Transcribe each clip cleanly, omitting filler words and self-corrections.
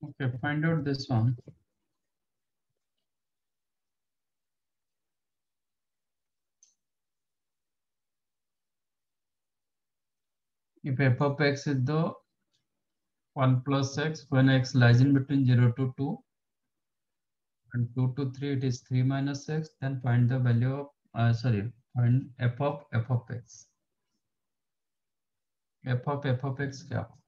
Okay, find out this one. If f of x is the 1 plus x, when x lies in between 0 to 2 and 2 to 3, it is 3 minus x, then find the value of, find f of x. f of x क्या हो?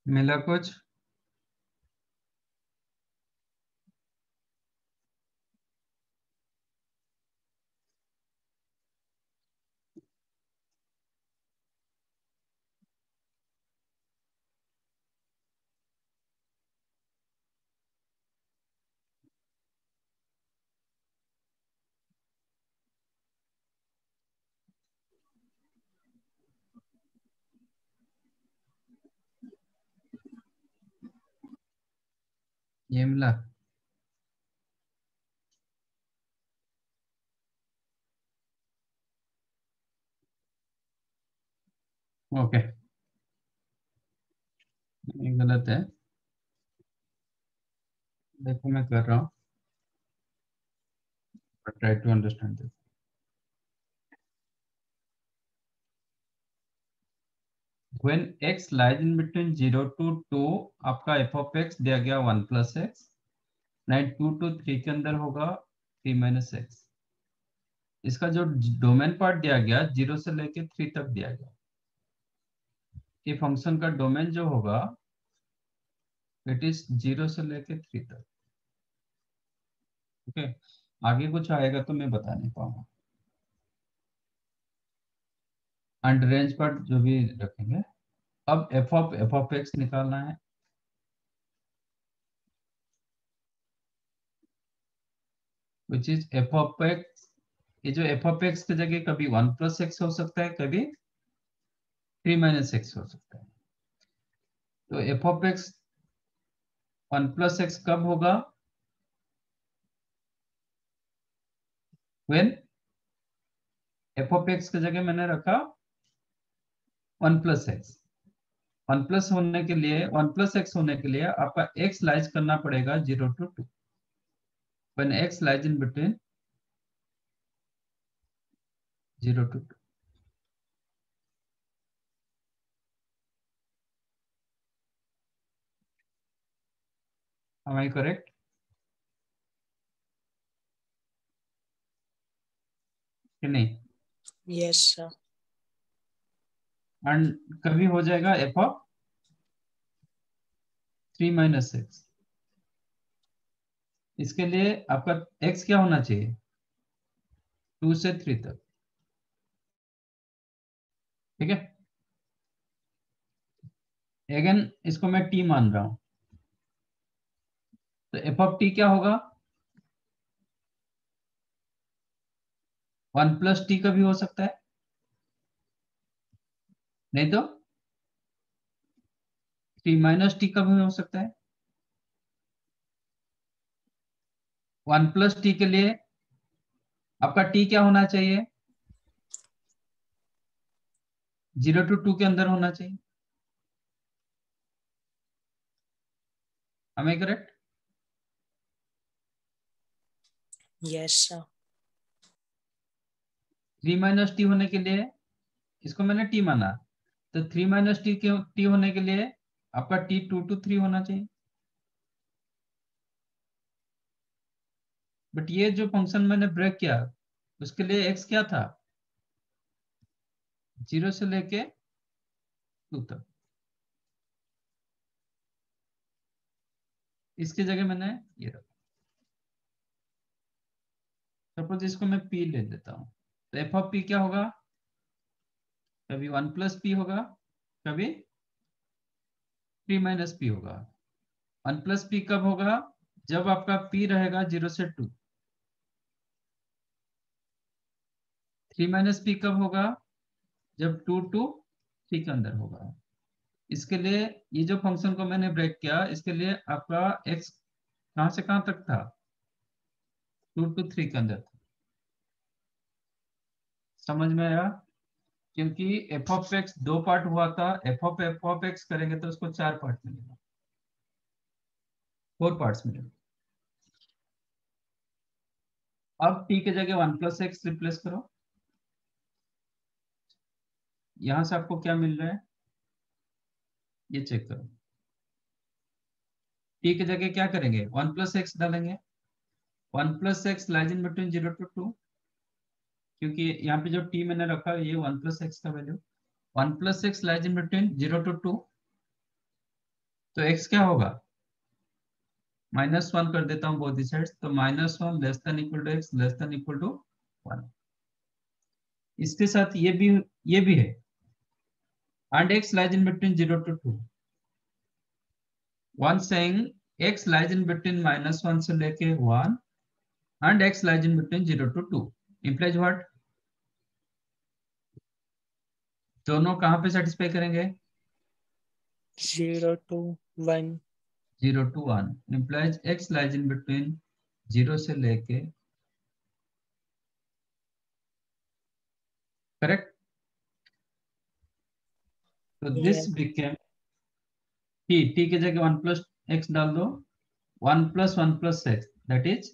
मिला कुछ? ये मिला? Okay, ये गलत है। देखो मैं कर रहा हूँ, try to understand this. When x lies in between 0 to 2, आपका f of x दिया गया 1 प्लस एक्स, 2 to 3 के अंदर होगा 3 माइनस एक्स। इसका जो डोमेन पार्ट दिया गया 0 से लेके 3 तक दिया गया। ये फंक्शन का डोमेन जो होगा इट इज 0 से लेके 3 तक। ओके, आगे कुछ आएगा तो मैं बता नहीं पाऊंगा। एंड रेंज पार्ट जो भी रखेंगे। अब एफ ऑफ एक्स निकालना है। Which is F of x. ये जो एफ ऑफ एक्स की जगह कभी 1 प्लस एक्स हो सकता है, कभी 3 माइनस एक्स हो सकता है। तो f of x 1 plus x कब होगा? व्हेन एफ ऑफ एक्स की जगह मैंने रखा 1 प्लस एक्स। 1 प्लस होने के लिए, 1 प्लस एक्स होने के लिए आपका एक्स लाइज करना पड़ेगा 0 to 2। When x lies in between 0 to 2। Am I correct? कि नहीं? Yes, sir. एंड कभी हो जाएगा एफ ऑफ 3 माइनस एक्स। इसके लिए आपका एक्स क्या होना चाहिए? 2 से 3 तक। ठीक है, अगेन इसको मैं टी मान रहा हूं, तो एफ ऑफ टी क्या होगा? 1 प्लस टी का भी हो सकता है, नहीं तो 3 माइनस टी का भी हो सकता है। 1 प्लस टी के लिए आपका टी क्या होना चाहिए? 0 to 2 के अंदर होना चाहिए। Am I correct? Yes, sir. 3 minus T होने के लिए, इसको मैंने टी माना, तो 3 माइनस टी के टी होने के लिए आपका टी 2 to 3 होना चाहिए। बट ये जो फंक्शन मैंने ब्रेक किया उसके लिए एक्स क्या था? 0 से लेके 2 तक। इसकी जगह मैंने ये रखा। सपोज इसको मैं पी ले देता हूं, तो एफ ऑफ पी क्या होगा? कभी 1 प्लस पी होगा, कभी 3 माइनस पी होगा। 1 प्लस पी कब होगा? जब आपका पी रहेगा 0 से 2। 3 माइनस पी कब होगा? जब 2 to 3 के अंदर होगा। इसके लिए ये जो फंक्शन को मैंने ब्रेक किया, इसके लिए आपका एक्स कहां से कहां तक था? 2 to 3 के अंदर था। समझ में आया? क्योंकि एफ ऑफ एक्स 2 पार्ट हुआ था, एफ ऑफ एक्स करेंगे तो उसको 4 पार्ट मिलेगा, 4 पार्ट्स मिलेगा। अब टी के जगह 1 प्लस एक्स रिप्लेस करो। यहां से आपको क्या मिल रहा है ये चेक करो। टी की जगह क्या करेंगे? 1 प्लस एक्स डालेंगे। 1 plus x lies in between 0 to 2, क्योंकि यहाँ पे जो टी मैंने रखा है ये 1 प्लस एक्स का value. 1 plus x lies in between 0 to 2। तो x क्या होगा, -1 कर देता हूँ बोथ साइड्स, तो -1 less than equal to x less than equal to 1। इसके साथ ये भी है, and x lies in between 0 to 2। One saying x lies in between -1 से लेके 1 and x lies in between 0 to 2 implies what, दोनों कहां पे सेटिस्फाई करेंगे, 0 to 1। 0 to 1 implies x lies in between 0 से लेके, करेक्ट। तो दिस Yes, बिकेम t की जगह 1 प्लस एक्स डाल दो, 1 plus 1 plus x that is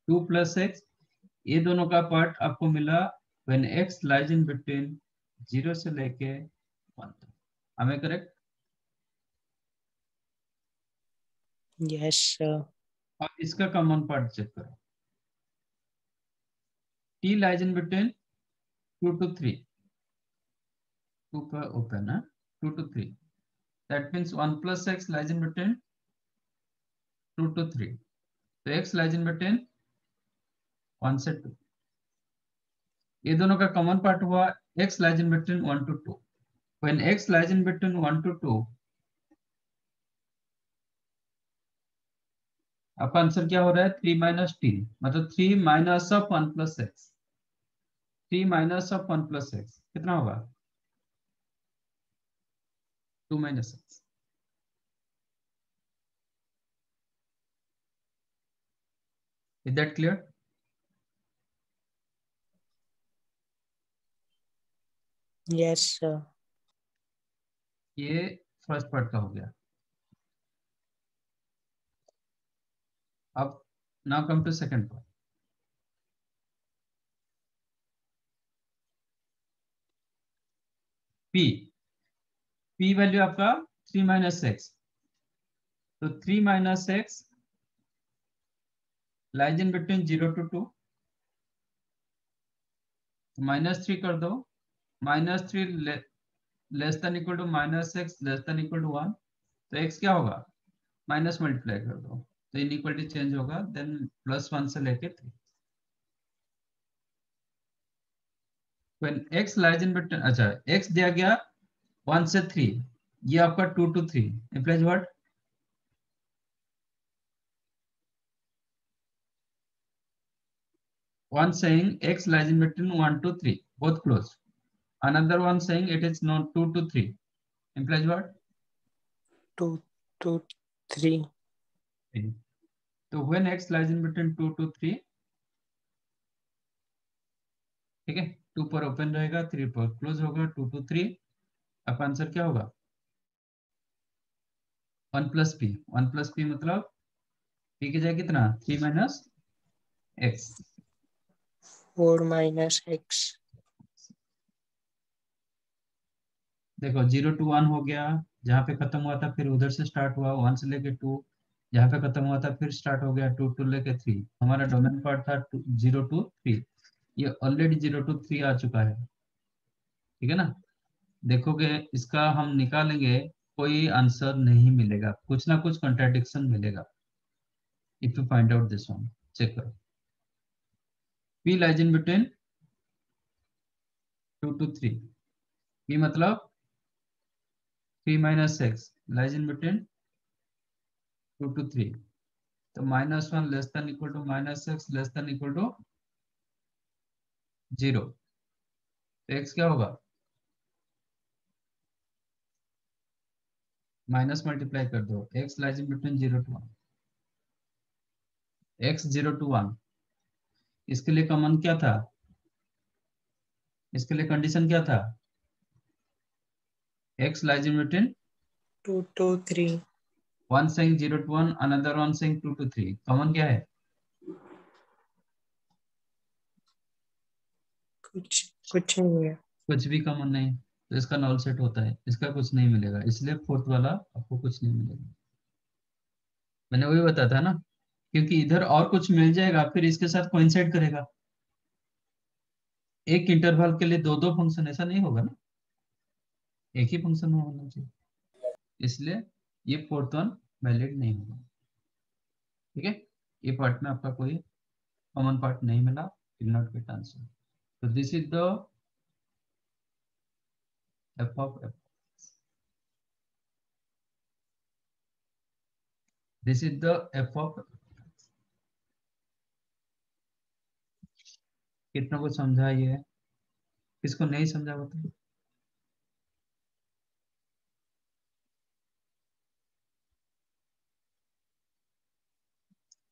2 plus x. ये दोनों का पार्ट आपको मिला when x lies in between 0 से लेके 1 तक। हमें करेक्ट। yes, sir। अब इसका कॉमन पार्ट चेक करो, t lies in between 2 to 3, 2 का ओपन है, 2 to 3, that means 1 plus x lies in between 2 to 3, तो x लाइज इन बिटवीन 1 से 2। ये दोनों का कॉमन पार्ट हुआ x lies in between 1 to 2। When x lies in between 1 to 2, आपका answer क्या हो रहा है, 3 माइनस टी, मतलब 3 minus of 1 plus x, 3 minus of 1 plus x कितना होगा, 2 minus x. Is that clear. Yes, sir। ये फर्स्ट पार्ट का हो गया। अब now come to second part. P, P value आपका 3 माइनस एक्स, तो 3 minus x lies in between 0 to 2, -3 कर दो, -3 less than equal to minus x less than equal to 1, तो एक्स क्या होगा, माइनस मल्टीप्लाई कर दो, तो इनइक्वालिटी चेंज होगा, देन +1 से लेके 3। When x lies in between, अच्छा x दिया गया 1 से 3, ये आपका 2 to 3 implies what, one saying x lies in between 1 to 3 both close, another one saying it is not 2 to 3 implies what, 2 to 3। 3। तो when x lies in between 2 to 3, ठीक है, 2 पर ओपन रहेगा, 3 पर क्लोज होगा, 2 to 3, आपका answer क्या होगा, 1 प्लस पी। 1 प्लस पी मतलब पी की जगह कितना, 3 माइनस एक्स। 4 minus x। देखो 0 to 1 हो गया, जहाँ पे खत्म हुआ था फिर उधर से स्टार्ट हुआ, 1 से लेके 2, जहाँ पे खत्म हुआ था फिर स्टार्ट हो गया 2 to लेके 3। हमारा डोमेन पार्ट था 0 to 3, ये ऑलरेडी 0 to 3 आ चुका है, ठीक है ना। देखोगे इसका हम निकालेंगे, कोई आंसर नहीं मिलेगा, कुछ ना कुछ कॉन्ट्राडिक्शन मिलेगा। If you find out this one, check करो, P lies in between 2 to 3, P मतलब 3 minus x lies in between 2 to 3, तो -1 less than equal to minus x less than equal to 0, तो एक्स क्या होगा, minus multiply कर दो, X lies in between 0 to 1, X 0 to 1, इसके लिए common क्या था, इसके लिए कंडीशन क्या था, x lies in between 2 to 3। one saying 0 to 1, another one saying 2 to 3, common क्या है, कुछ नहीं है। कुछ भी कॉमन नहीं, तो इसका नॉल सेट होता है, इसका कुछ नहीं मिलेगा, इसलिए फोर्थ वाला आपको कुछ नहीं मिलेगा। मैंने वही बताया था ना, क्योंकि इधर और कुछ मिल जाएगा फिर इसके साथ कोइंसाइड करेगा, एक इंटरवल के लिए दो दो फंक्शन ऐसा नहीं होगा ना, एक ही फंक्शन होना चाहिए, इसलिए ये फोर्थ वन वैलिड नहीं होगा। ठीक है, ये पार्ट में आपका कोई कॉमन पार्ट नहीं मिला, विल नॉट गेट आंसर। तो this is the F of F, this is the F of. कितना को समझा ये है, किसको नहीं समझा बताइए।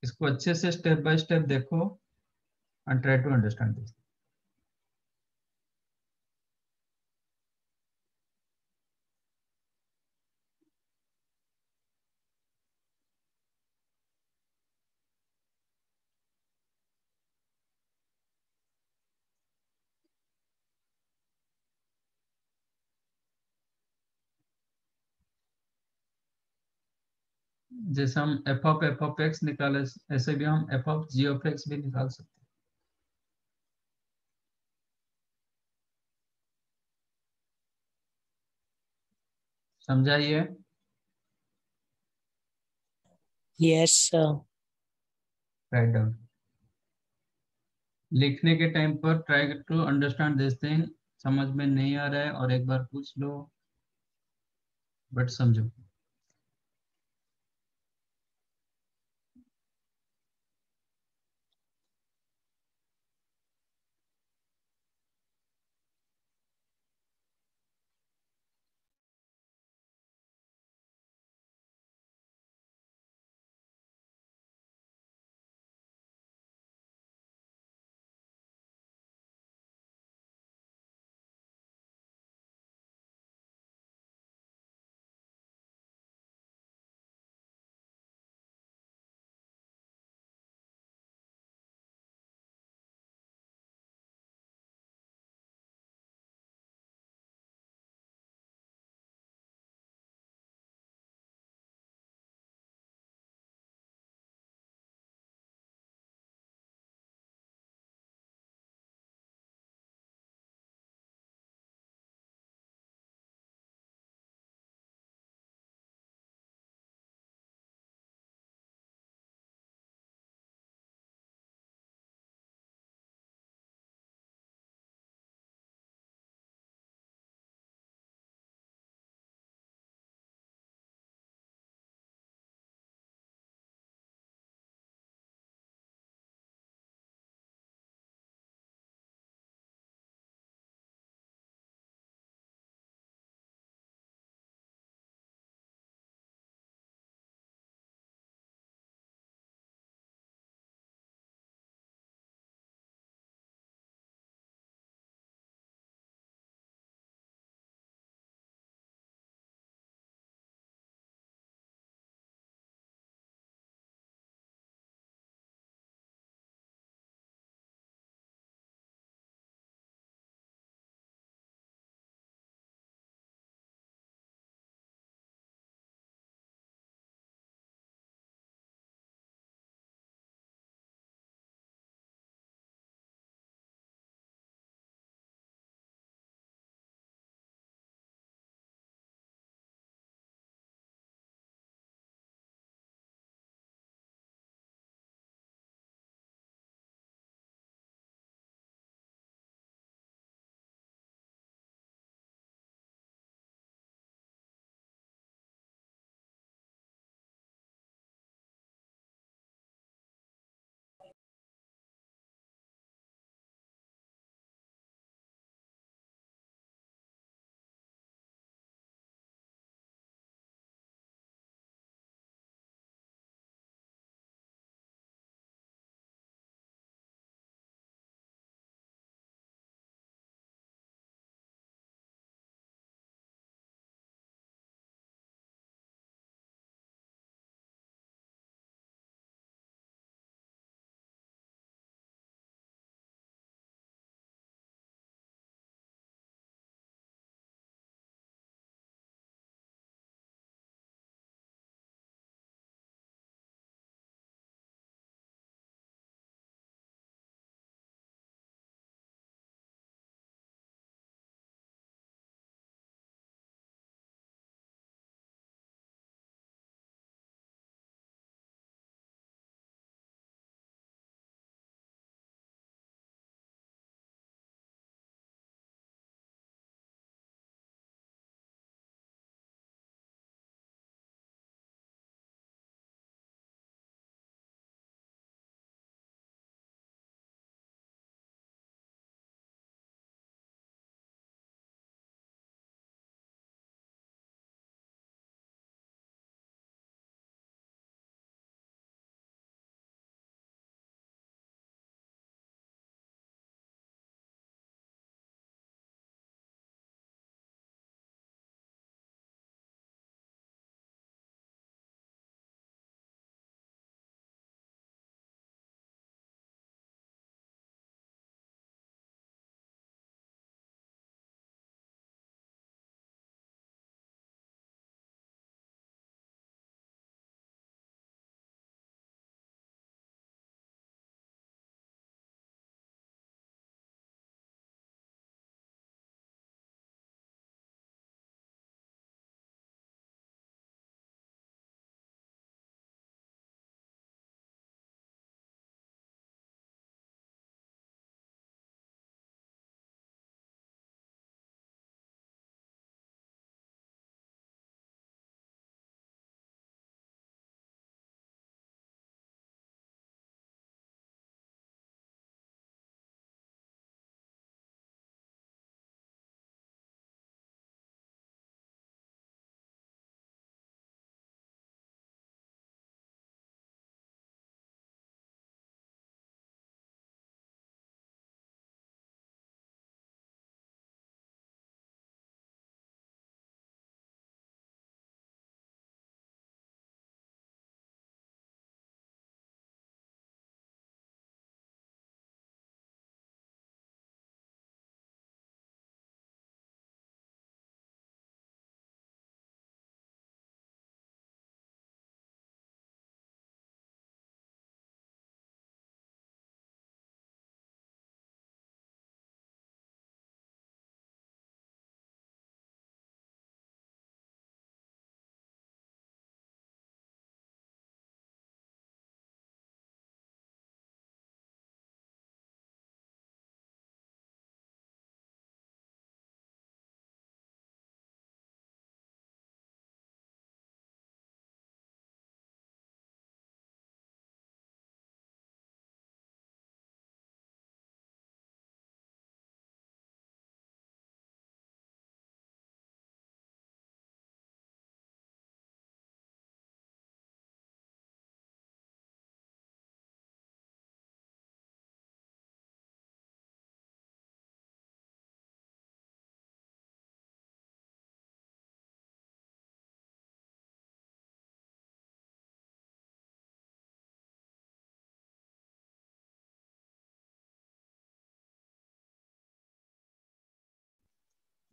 इसको अच्छे से स्टेप बाय स्टेप देखो and try to understand this. जैसे हम एफ ऑफ एक्स निकाले, ऐसे भी हम f of g of x भी निकाल सकते हैं। समझाइए। Yes, sir. Write down. लिखने के टाइम पर try to understand this thing. समझ में नहीं आ रहा है और एक बार पूछ लो, बट समझो।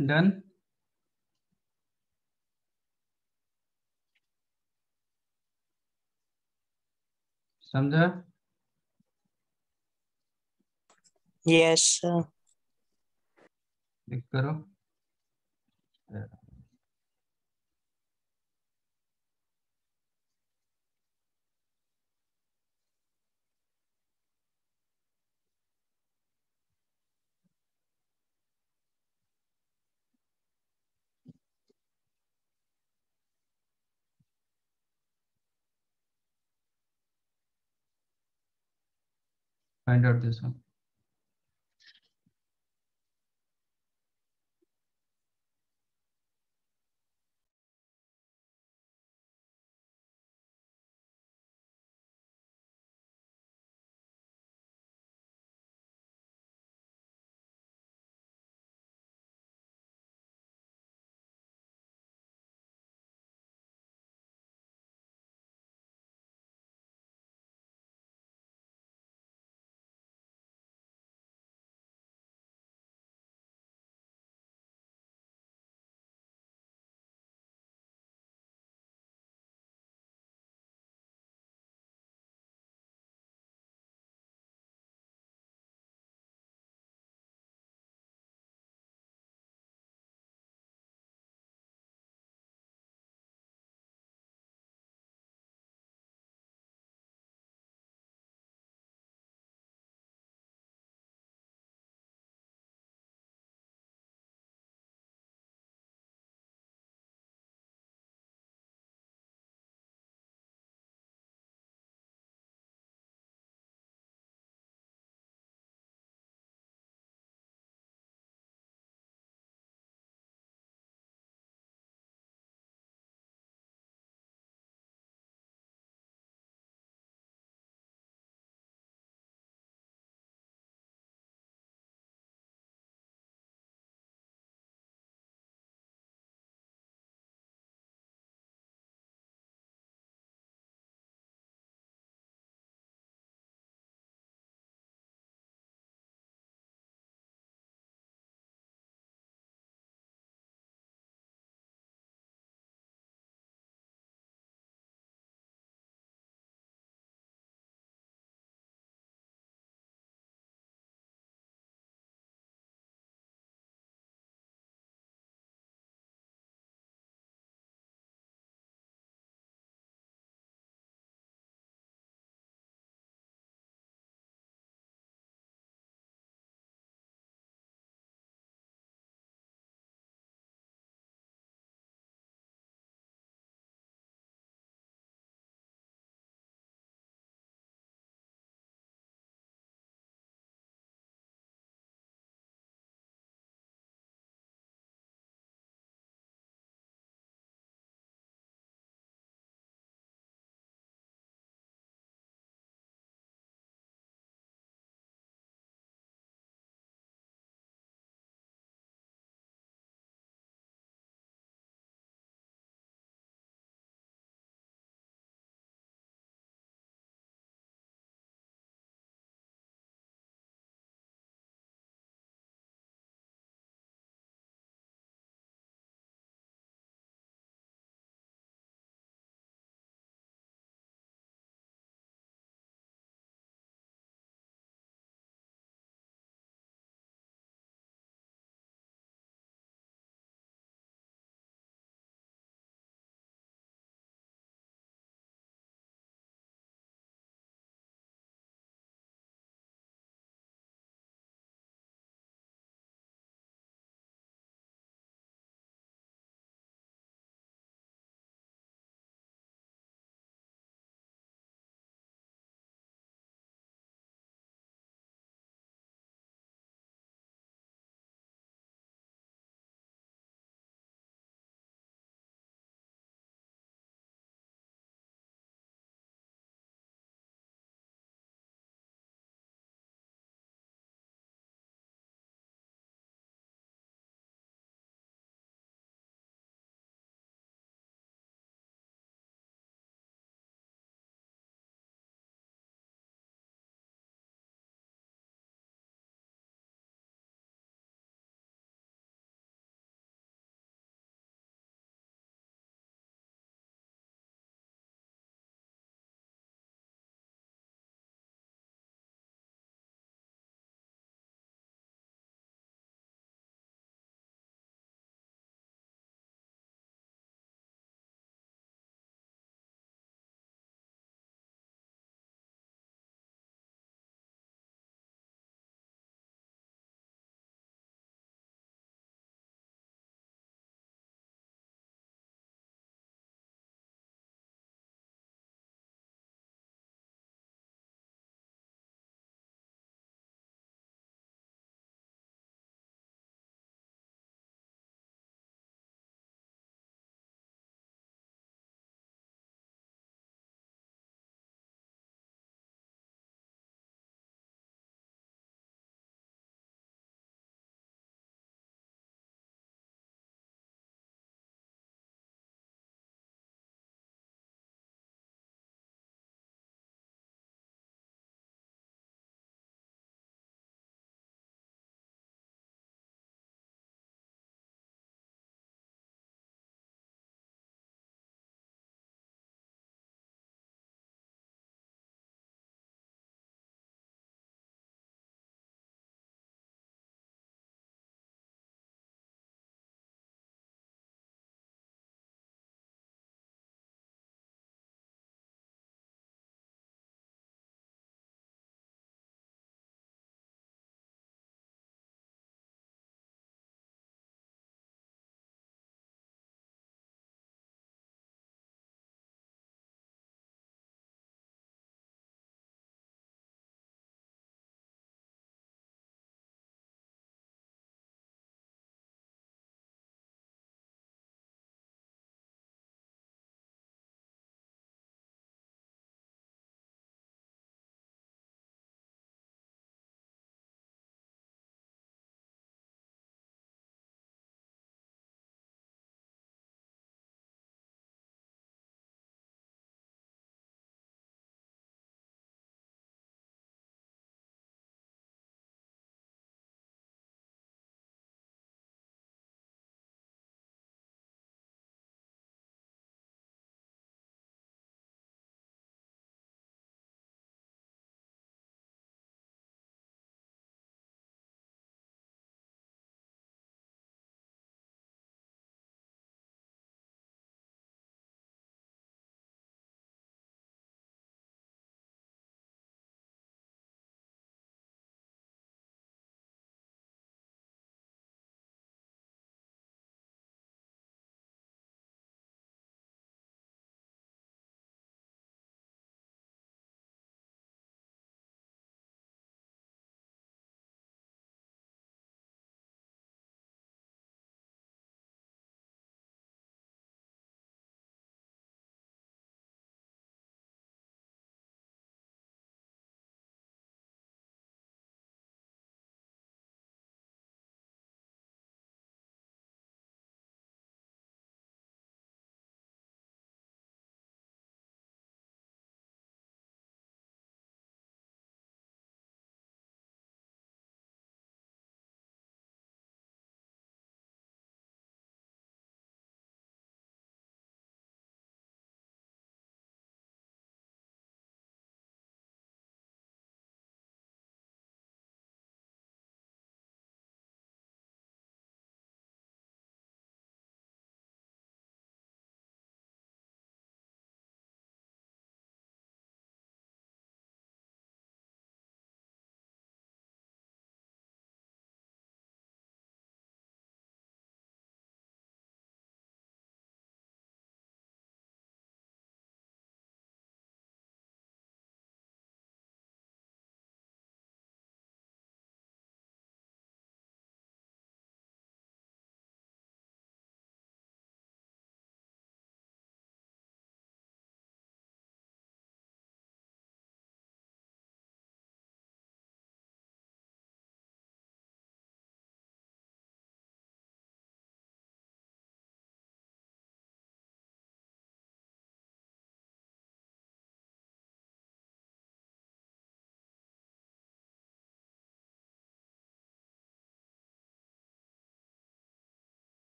डन। समझा? Yes, sir. क्लिक करो। Find out this one.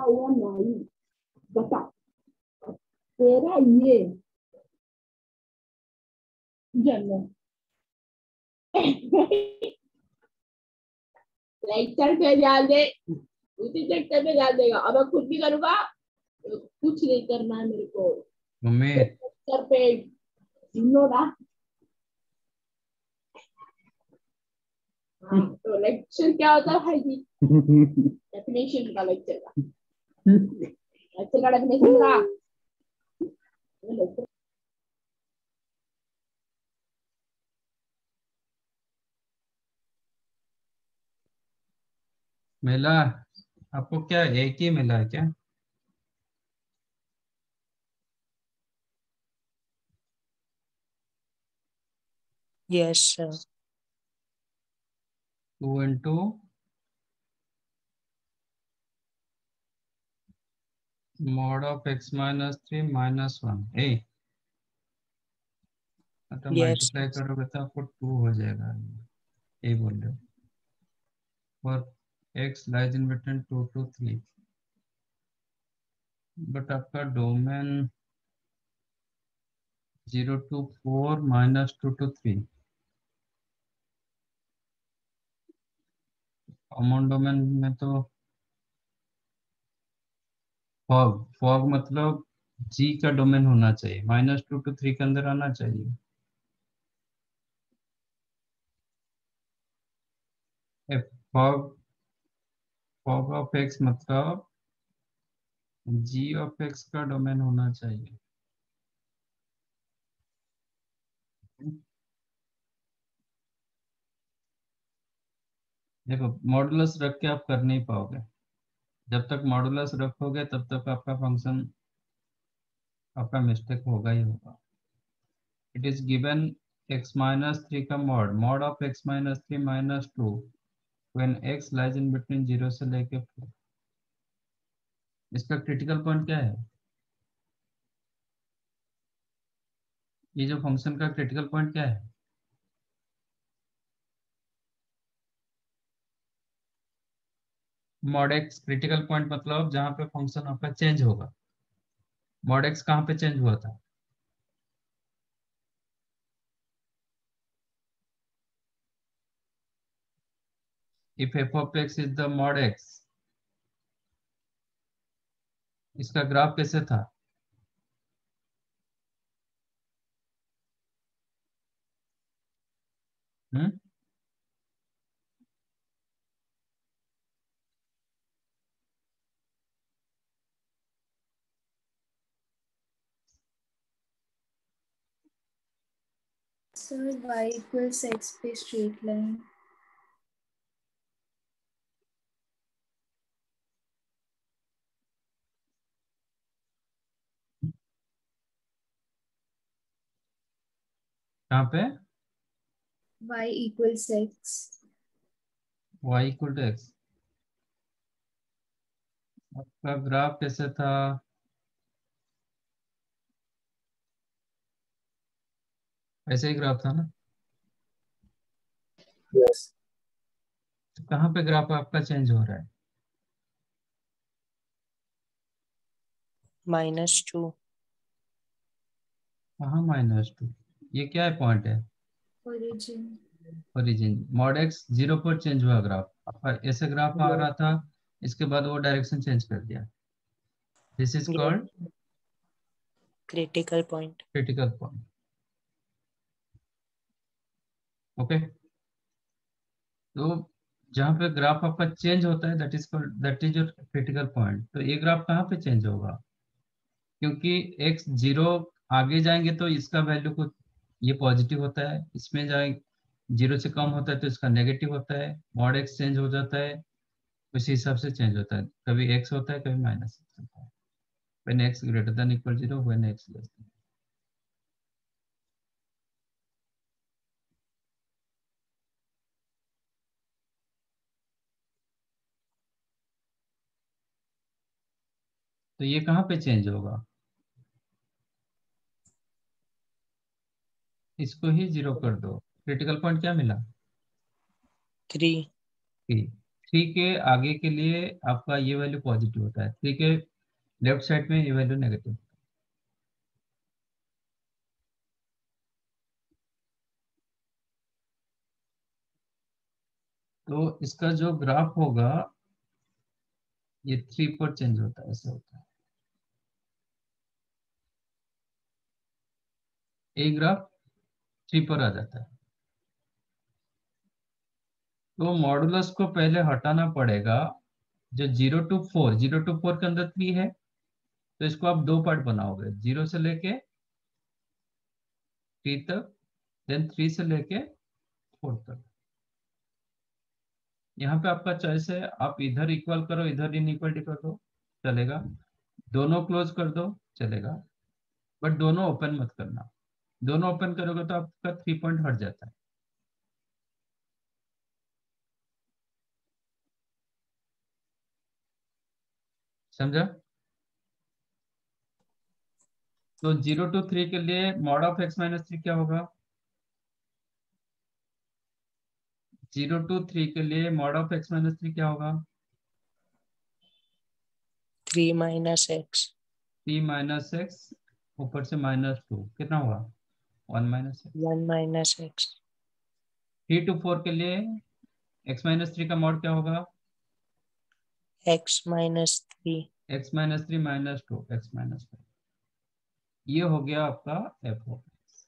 हुआ 9 बता तेरा ये जन्म लेक्चर पे ध्यान दे, उसी सेक्टर पे ध्यान देगा। अब मैं खुद भी करूंगा, कुछ नहीं करना है मेरे को। मम्मी लेक्चर पे सुनो ना। हाँ, तो लेक्चर क्या होता है भाई जी? डेफिनेशन का लेक्चर का, लेक्चर का डेफिनेशन का मिला आपको? क्या एक ही मिला है क्या? Yes, sir. 2 into mod of x minus 3 minus 1 ए तो Yes. मल्टीप्लाई करोगे तो आपको 2 हो जाएगा। ये बोल रहे हो for x lies in between 2 to 3, but आपका domain 0 to 4 minus 2 to 3, common domain में तो फॉग फॉग मतलब जी का डोमेन होना चाहिए, -2 to 3 के अंदर आना चाहिए। फॉग फॉग ऑफ एक्स मतलब जी ऑफ एक्स का डोमेन होना चाहिए। देखो मॉडुलस रख के आप कर नहीं पाओगे, जब तक मॉडुलस रखोगे तब तक आपका फंक्शन आपका मिस्टेक होगा ही होगा। It is given x minus 3 का mod of x minus 3 minus 2 when x lies in between 0 से लेके 4। इसका क्रिटिकल पॉइंट क्या है? ये जो फंक्शन का क्रिटिकल पॉइंट क्या है? मॉड एक्स क्रिटिकल पॉइंट मतलब जहां पे फंक्शन आपका चेंज होगा। मॉड एक्स कहाँ पे चेंज हुआ था? If F of x is the mod x, इसका ग्राफ कैसे था? हम्म Sir, y equals x पे straight line. कहाँ पे? Y equals x. y equal to x. आपका ग्राफ कैसे था? ऐसे ही ग्राफ था ना? Yes. तो कहाँ पे ग्राफ आपका चेंज हो रहा है? -2. कहाँ -2? ये क्या है पॉइंट है? Origin. ओरिजिन। मॉड एक्स 0 पर चेंज हुआ ग्राफ आपका, ऐसे ग्राफ आ रहा था, इसके बाद वो डायरेक्शन चेंज कर दिया। This is Yes. Called Critical point. Critical point. Okay, तो जहाँ पे ग्राफ आपका चेंज होता है that is called, that is your critical point. तो ये ग्राफ कहाँ पे चेंज होगा? क्योंकि x 0 आगे जाएंगे तो इसका वैल्यू को ये पॉजिटिव होता है, इसमें जाए 0 से कम होता है तो इसका नेगेटिव होता है। मॉड x चेंज हो जाता है, उसी हिसाब से चेंज होता है, कभी x होता है कभी -x होता है। when x greater than equal 0, when x less than। तो ये कहाँ पे चेंज होगा? इसको ही 0 कर दो। क्रिटिकल पॉइंट क्या मिला? 3. 3। 3 के आगे के लिए आपका ये वैल्यू पॉजिटिव होता है, 3 के लेफ्ट साइड में ये वैल्यू नेगेटिव। तो इसका जो ग्राफ होगा ये 3 पर चेंज होता है, ऐसा होता है। ए ग्राफ 3 पर आ जाता है। तो मॉडुलस को पहले हटाना पड़ेगा। जो 0 to 4 के अंदर 3 है, तो इसको आप दो पार्ट बनाओगे, 0 से लेके 3 तक, देन 3 से लेके 4 तक। यहाँ पे आपका चॉइस है, आप इधर इक्वल करो, इधर इनइक्वलिटी कर दो, चलेगा। दोनों क्लोज कर दो, चलेगा। बट दोनों ओपन मत करना, दोनों ओपन करोगे तो आपका 3 पॉइंट हट जाता है। समझा? तो 0 to 3 के लिए मॉड ऑफ x माइनस 3 क्या होगा? 0 to 3 के लिए मॉड ऑफ x माइनस 3 क्या होगा? 3 minus x. 3 माइनस एक्स, ऊपर से -2, कितना हुआ? 1 minus x. 1 minus x. 3 to 4 के लिए x माइनस 3 का मॉड क्या होगा? x minus 3. x minus 3 -2, x minus 5। ये हो गया आपका f of x।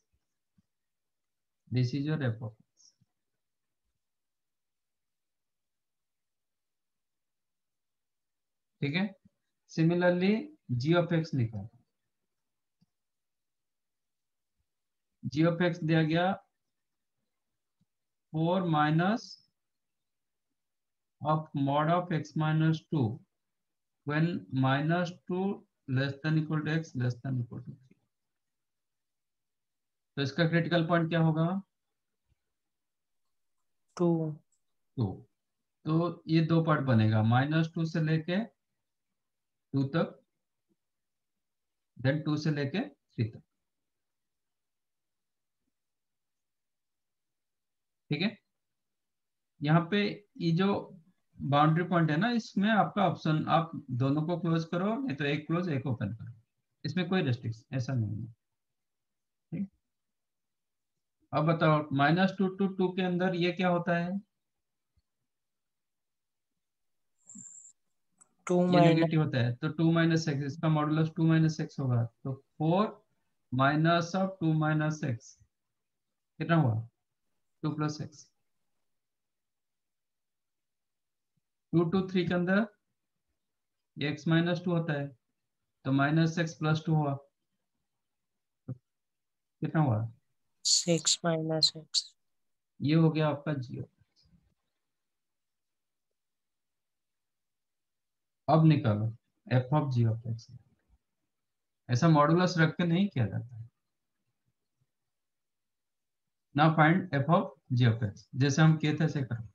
This is your f of x। ठीक है। सिमिलरली g ऑफ x निकालो। g ऑफ x दिया गया 4 minus of mod of x minus 2 when -2 less than equal to x less than equal to 3। तो इसका critical point क्या होगा? 2. 2। तो ये दो पार्ट बनेगा, -2 से लेके 2 तक, देन 2 से लेके 3 तक। ठीक है। यहाँ पे ये जो बाउंड्री पॉइंट है ना, इसमें आपका ऑप्शन, आप दोनों को क्लोज करो, नहीं तो एक क्लोज एक ओपन करो, इसमें कोई रेस्ट्रिक्शन ऐसा नहीं है। ठीक। अब बताओ -2 to 2 के अंदर ये क्या होता है? 2 ये minus नेगेटिव होता है, तो 2 माइनस एक्स, इसका मॉडुलस 2 माइनस एक्स होगा। तो 4 माइनस ऑफ 2 माइनस एक्स कितना हुआ? 2 प्लस एक्स। 2 to 3 के अंदर ये x माइनस 2 होता है, तो -x प्लस 2 हुआ, तो कितना हुआ? 6 minus x. ये हो गया आपका जीरो। अब निकालो f of g of x। ऐसा मॉडुलस रख के नहीं किया जाता है। ना find f of g of x, जैसे हम किए थे ऐसे करो।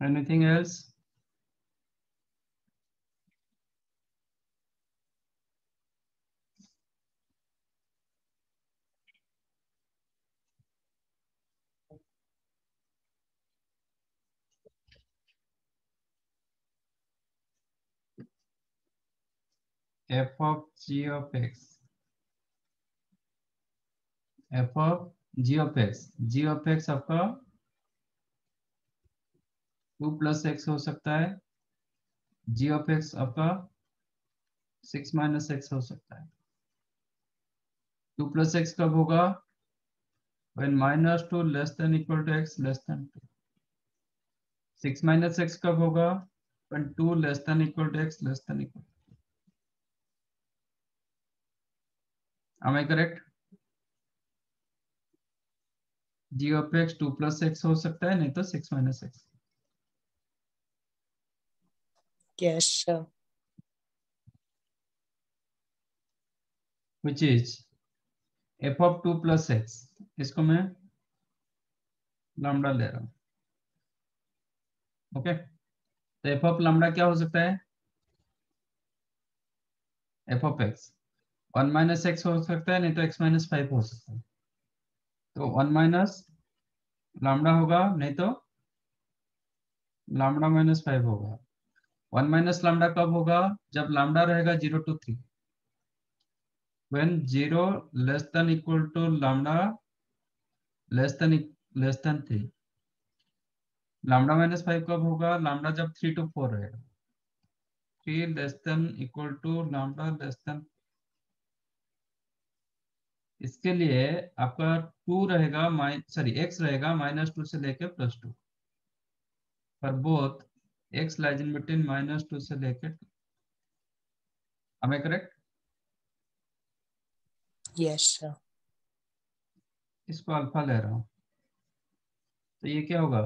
Anything else? F of g of x. F of g of x. g of x आपका 2 + x हो सकता है. g of x आपका 6 - x हो सकता है. 2 + x कब होगा? When -2 <= x <2. 6 - x कब होगा? When 2 <= x <2. Am I correct? g of x 2 + x हो सकता है, नहीं तो 6 - x. Yes, sir. Which is f of 2 + x. इसको मैं लैम्डा ले रहा हूं. ओके, तो f of लैम्डा क्या हो सकता है? f of x 1 - x हो सकता है, नहीं तो x - 5 हो सकता है. तो 1 - लैम्डा होगा, नहीं तो लैम्डा -5 होगा. 1 - लैम्डा कब होगा? जब लैम्डा रहेगा 0 to 3. When 0 <= lambda <3. लैम्डा -5 कब होगा? लैम्डा जब 3 to 4 रहेगा. 3 <= लैम्डा इसके लिए आपका 2 रहेगा x रहेगा -2 से लेके +2 पर both x lies in between -2 से लेके 2. Am I correct? Yes, sir. इसको अल्फा ले रहा हूं, तो ये क्या होगा?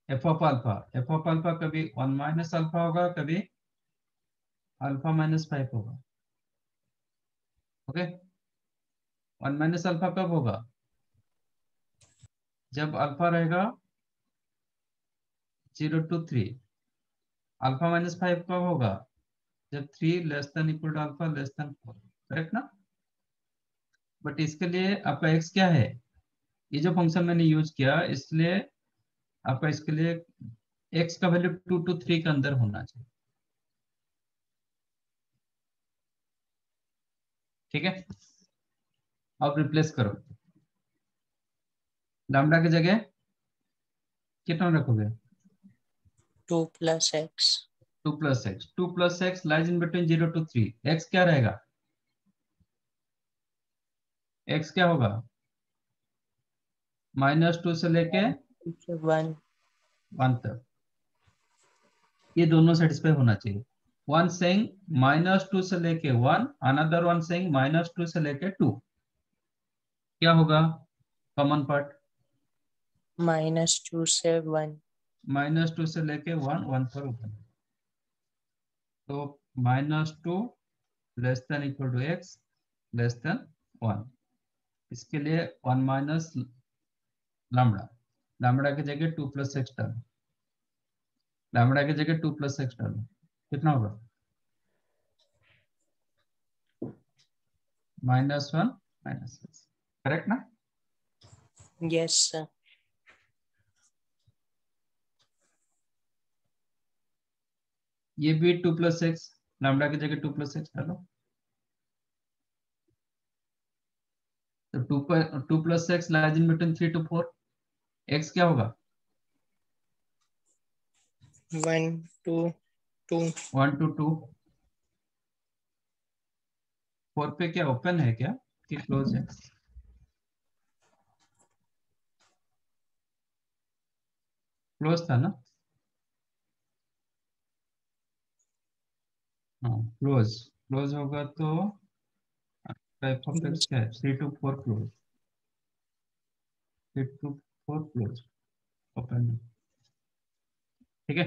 f of alpha. f of alpha कभी 1 - अल्फा होगा, कभी अल्फा -5 होगा. ओके, 1 - अल्फा कब होगा? जब अल्फा रहेगा 0 to 3. अल्फा -5 कब होगा? जब 3 <= अल्फा 4. करेक्ट ना? बट इसके लिए आपका x क्या है? ये जो फंक्शन मैंने यूज किया, इसलिए आपका इसके लिए x का वैल्यू 2 to 3 के अंदर होना चाहिए. ठीक है, अब रिप्लेस करो. लैम्डा की जगह कितना रखोगे? 2 + x. 2 + x. 2 + x lies in between 0 to 3. x क्या रहेगा? x क्या होगा? -2 से लेके 1. 1 तक. ये दोनों सेटिस्फाई होना चाहिए. वन सेइंग -2 से लेके 1, अनदर वन सेइंग -2 से लेके 2. क्या होगा कॉमन पार्ट? -2 से 1. -2 से लेके 1, 1 पर ओपन. तो -2 <= x <1. इसके लिए 1 - लैम्डा. लैम्डा की जगह 2 + x डालो. लैम्डा की जगह 2 + x डालो. कितना होगा? -1 -x. करेक्ट ना? Yes, sir. ये भी 2 + x. लैम्डा की जगह 2 + x डालो. तो 2 + x lies in between 3 to 4. x क्या होगा? 1 to 2. 1 to 2. 4 पे क्या ओपन है क्या कि क्लोज है? क्लोज था ना? हाँ, क्लोज. क्लोज होगा तो टाइप ऑफ x क्या है? 3 to 4 close. 3 to 4 close open. ठीक है,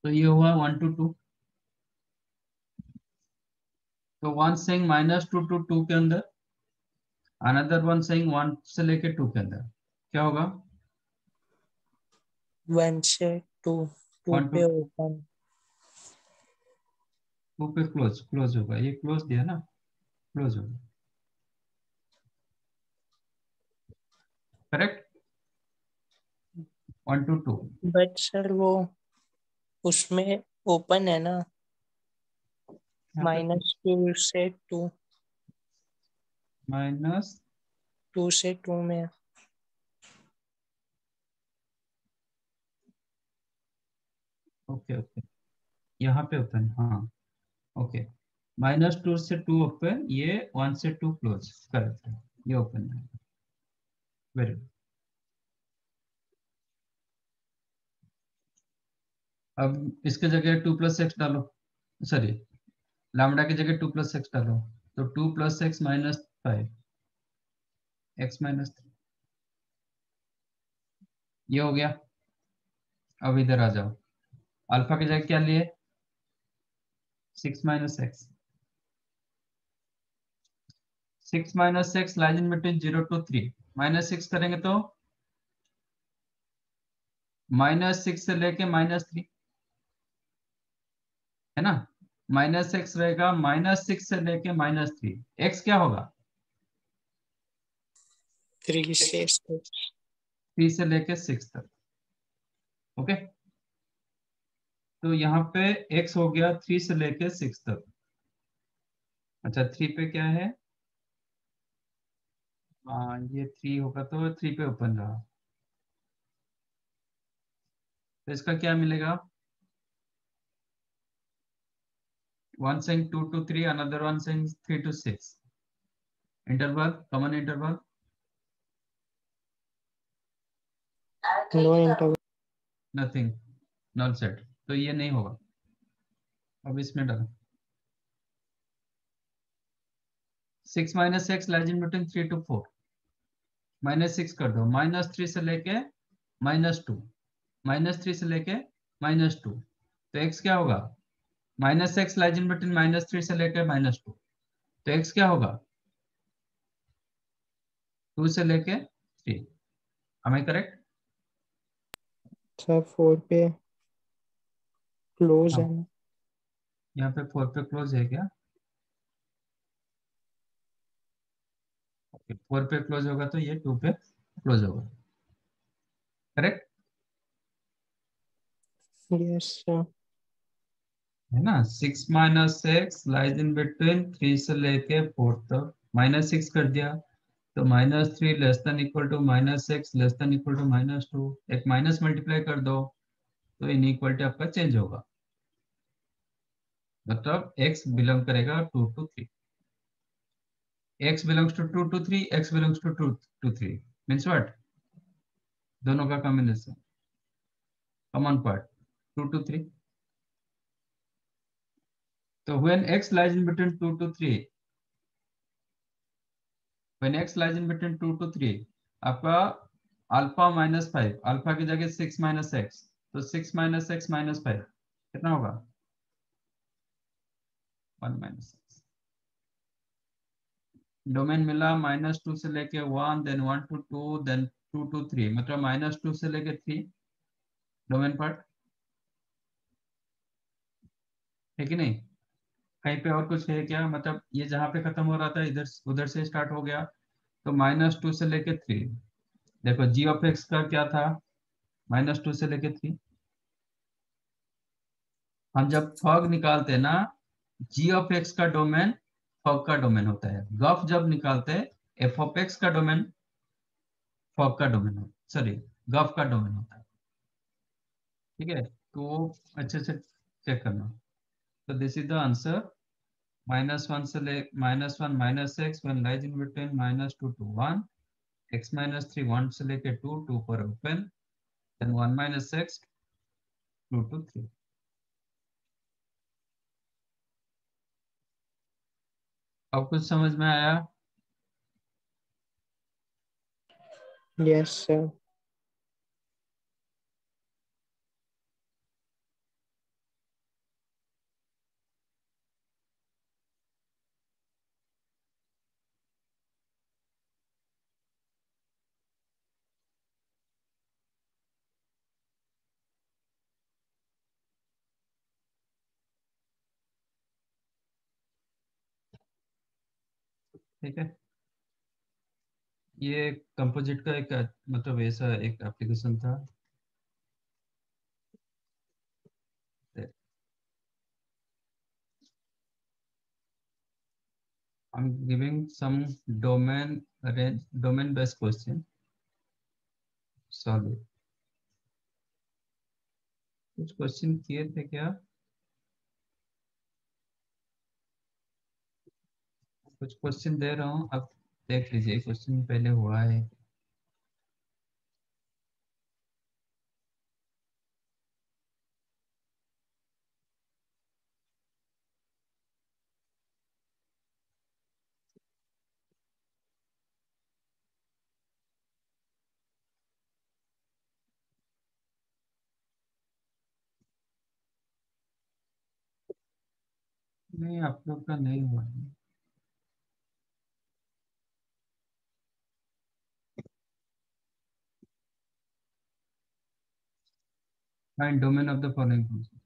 तो ये हुआ 1 to 2. तो वन सेइंग -2 to 2 के अंदर, अनदर वन सेइंग 1 से लेके 2 के अंदर. क्या होगा? 1 से 2, 2 1 पे to ओपन, 2 पे क्लोज होगा, ये क्लोज दिया ना, क्लोज होगा, करेक्ट। 1 to 2 बट सर वो उसमें ओपन है ना, यहाँ पे -2 से 2, माइनस 2 से 2 में। ओके ओके, यहाँ पे ओपन, हाँ ओके, -2 से 2 ओपन, ये 1 से 2 क्लोज, करेक्ट है, ये ओपन है, वेरी गुड। अब इसके जगह 2 + x डालो, सॉरी लैम्डा की जगह 2 + x डालो, तो 2 + x -5 x -3, ये हो गया। अब इधर आ जाओ, अल्फा की जगह क्या लिए, 6 - x, 6 - x lies in between 0 to 3, -6 करेंगे तो -6 से लेके -3 है ना, -x रहेगा, -6 से लेके -3, x क्या होगा, 3 से 6, 3 से लेके 6 तक, ओके। तो यहाँ पे x हो गया 3 से लेके 6 तक। अच्छा 3 पे क्या है, ये 3 होगा तो 3 पे ओपन रहा, तो इसका क्या मिलेगा, one saying 2 to 3, another one saying 3 to 6, interval, common interval, no interval, nothing, null set, तो ये नहीं होगा। अब इसमें डालो 6 - x lies in between 3 to 4, -6 कर दो, -3 से लेके -2, -3 से लेके -2, तो x क्या होगा, -x लाइज इन बिटवीन -3 से लेके -2, तो x क्या होगा, 2 से लेके 3, am I करेक्ट। सब 4 पे क्लोज है हाँ, ना। यहाँ पे 4 पे क्लोज है क्या, ओके 4 पे क्लोज होगा तो ये 2 पे क्लोज होगा, करेक्ट यस सर, है ना। 6 - x लाइज इन बिटवीन 3 से लेके 4 तक, -6 कर दिया, तो -3 less than equal to -x less than equal to -2, एक माइनस मल्टीप्लाई कर दो, तो इनइक्वालिटी आपका चेंज होगा, मतलब x बिलोंग करेगा 2 to 3, x belongs to 2 to 3, x belongs to 2 to 3 means what, दोनों का कॉम्बिनेशन, कॉमन पार्ट 2 to 3, तो when x lies in between 2 to 3, when x lies in between 2 to 3, आपका alpha -5, alpha की जगह 6 - x, तो 6 - x -5 कितना होगा, 1 - x, domain मिला -2 से लेके 1, देन 1 to 2, देन 2 to 3, मतलब -2 से लेके 3 डोमेन पार्ट है कि नहीं, कहीं पे और कुछ है क्या, मतलब ये जहां पे खत्म हो रहा था इधर उधर से स्टार्ट हो गया, तो -2 से लेके 3, देखो जी ऑफ एक्स का क्या था, -2 से लेके 3, हम जब फॉग निकालते हैं ना, जी ऑफ एक्स का डोमेन फॉग का डोमेन होता है, गफ जब निकालते हैं एफ ऑफ एक्स का डोमेन फॉग का डोमेन होता है, सॉरी गफ का डोमेन होता है, ठीक है, तो अच्छे से चेक करना। तो दिस इज द आंसर, -1 से ले -1 -x when lies in between -2 to 1, x -3 1 से लेके 2, 2 पर ओपन, then 1 - x 2 to 3। अब कुछ समझ में आया, यस सर, ठीक है, ये कंपोजिट का एक मतलब ऐसा एक एप्लीकेशन था। I'm giving some domain based question. Solve it. कुछ क्वेश्चन किए थे क्या? कुछ क्वेश्चन दे रहा हूँ, अब देख लीजिए क्वेश्चन पहले हुआ है। नहीं, आप लोग का नहीं हुआ है। Find domain of the following function.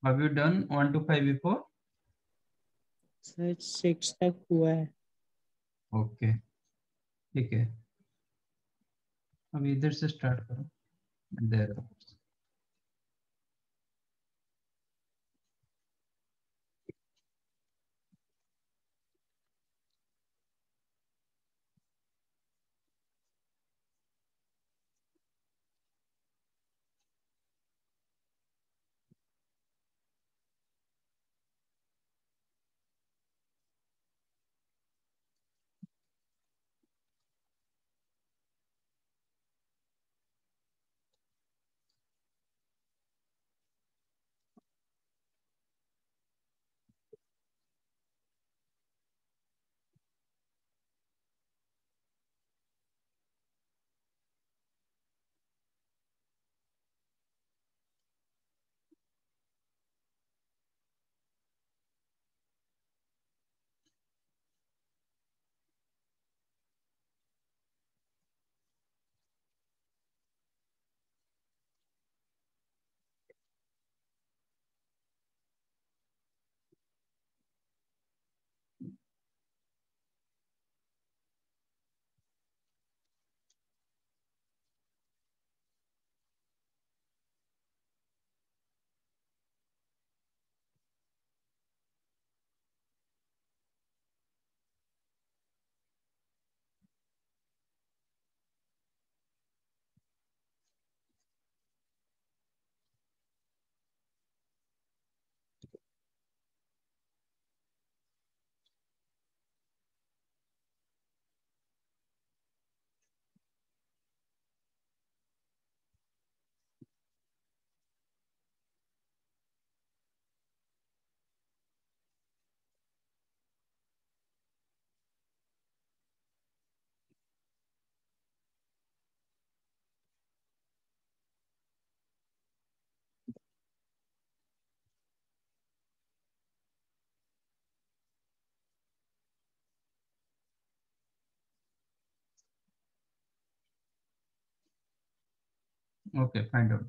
Have you done 1 to 5 before? Sir 6 तक हुआ है। ओके, ठीक है, अब इधर से स्टार्ट करो। देर Okay, find out.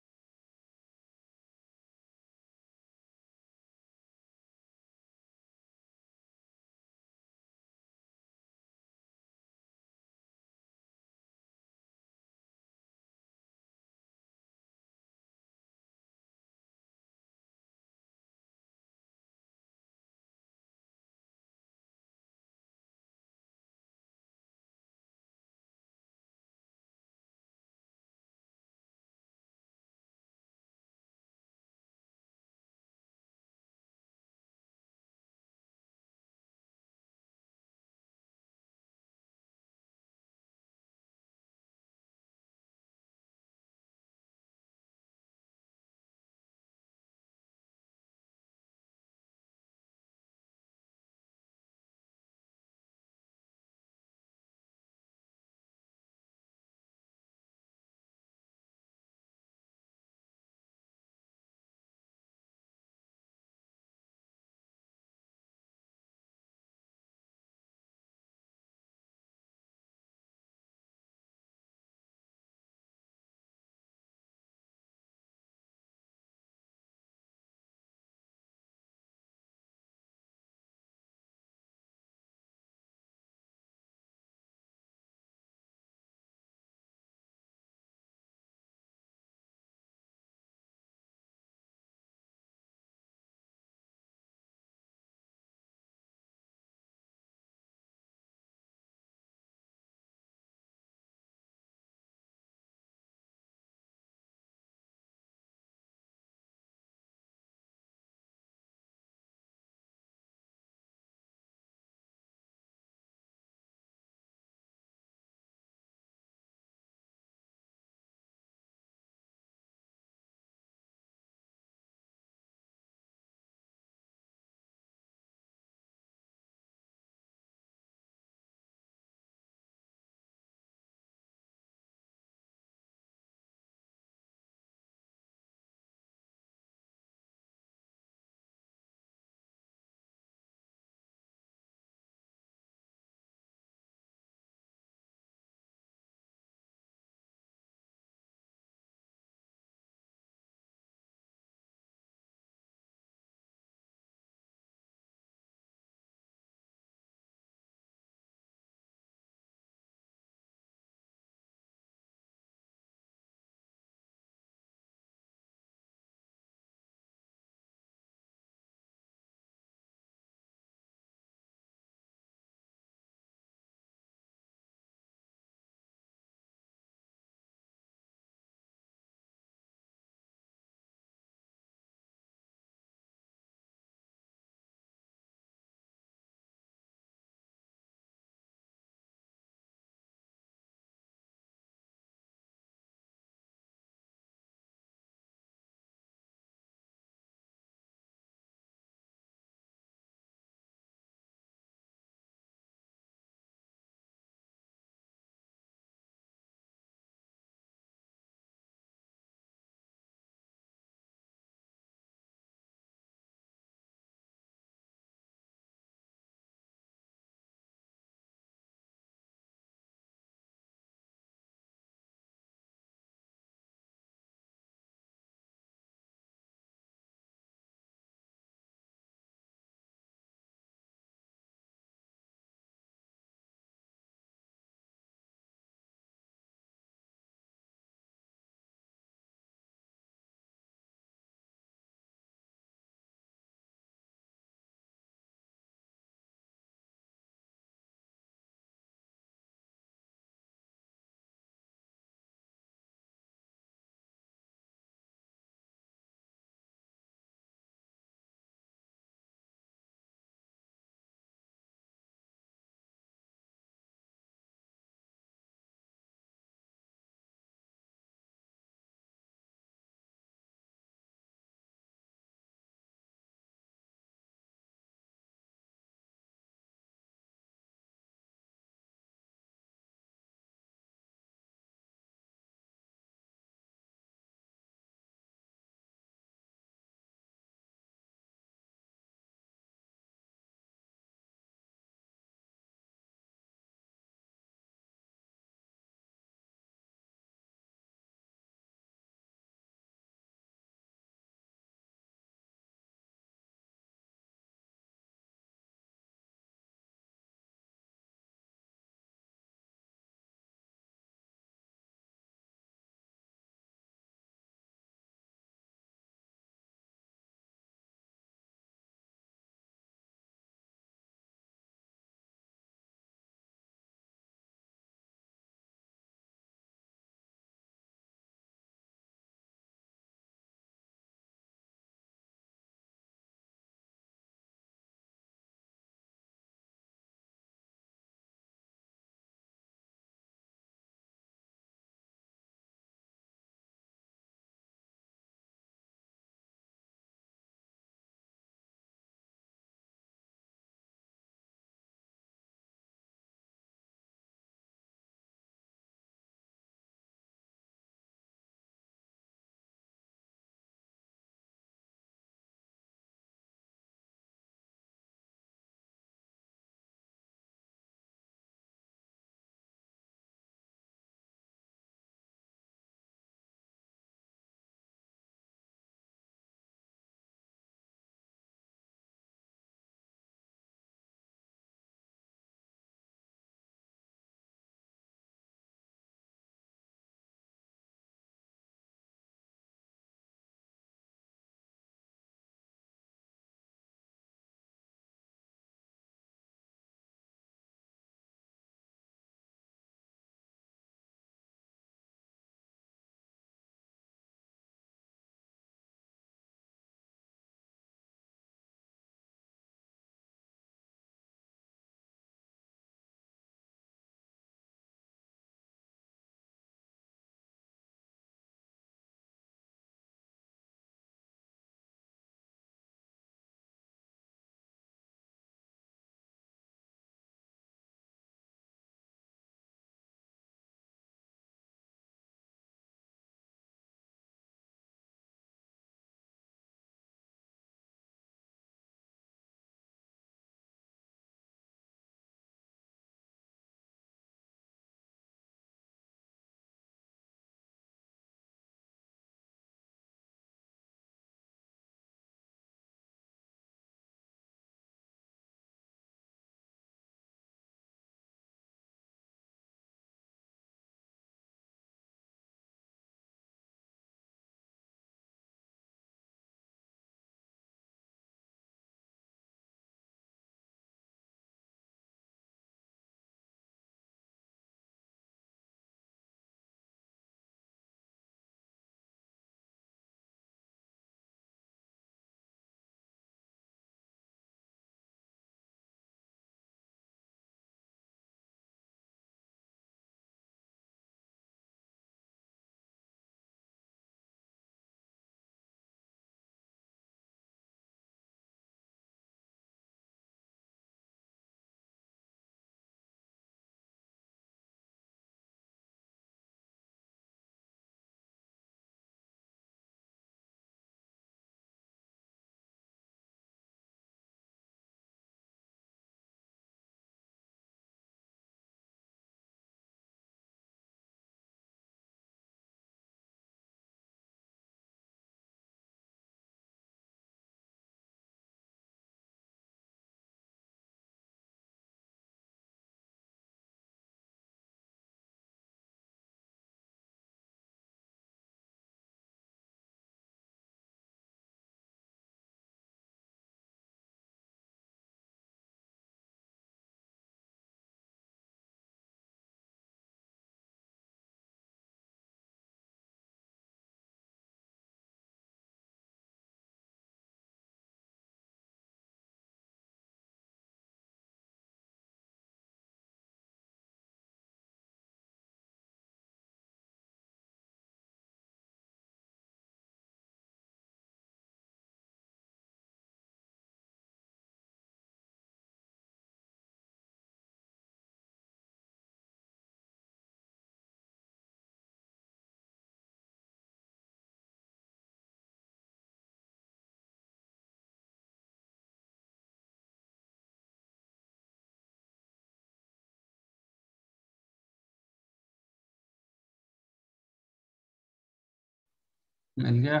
मिल गया।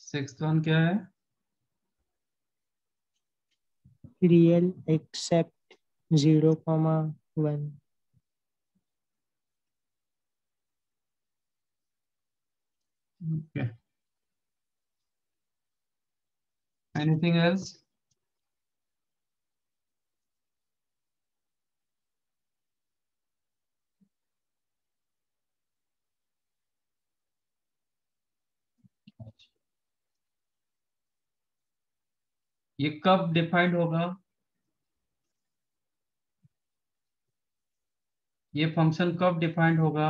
सिक्स्थ वन क्या है? Real except 0,1. Okay, anything else? ये कब डिफाइंड होगा? ये फंक्शन कब डिफाइंड होगा?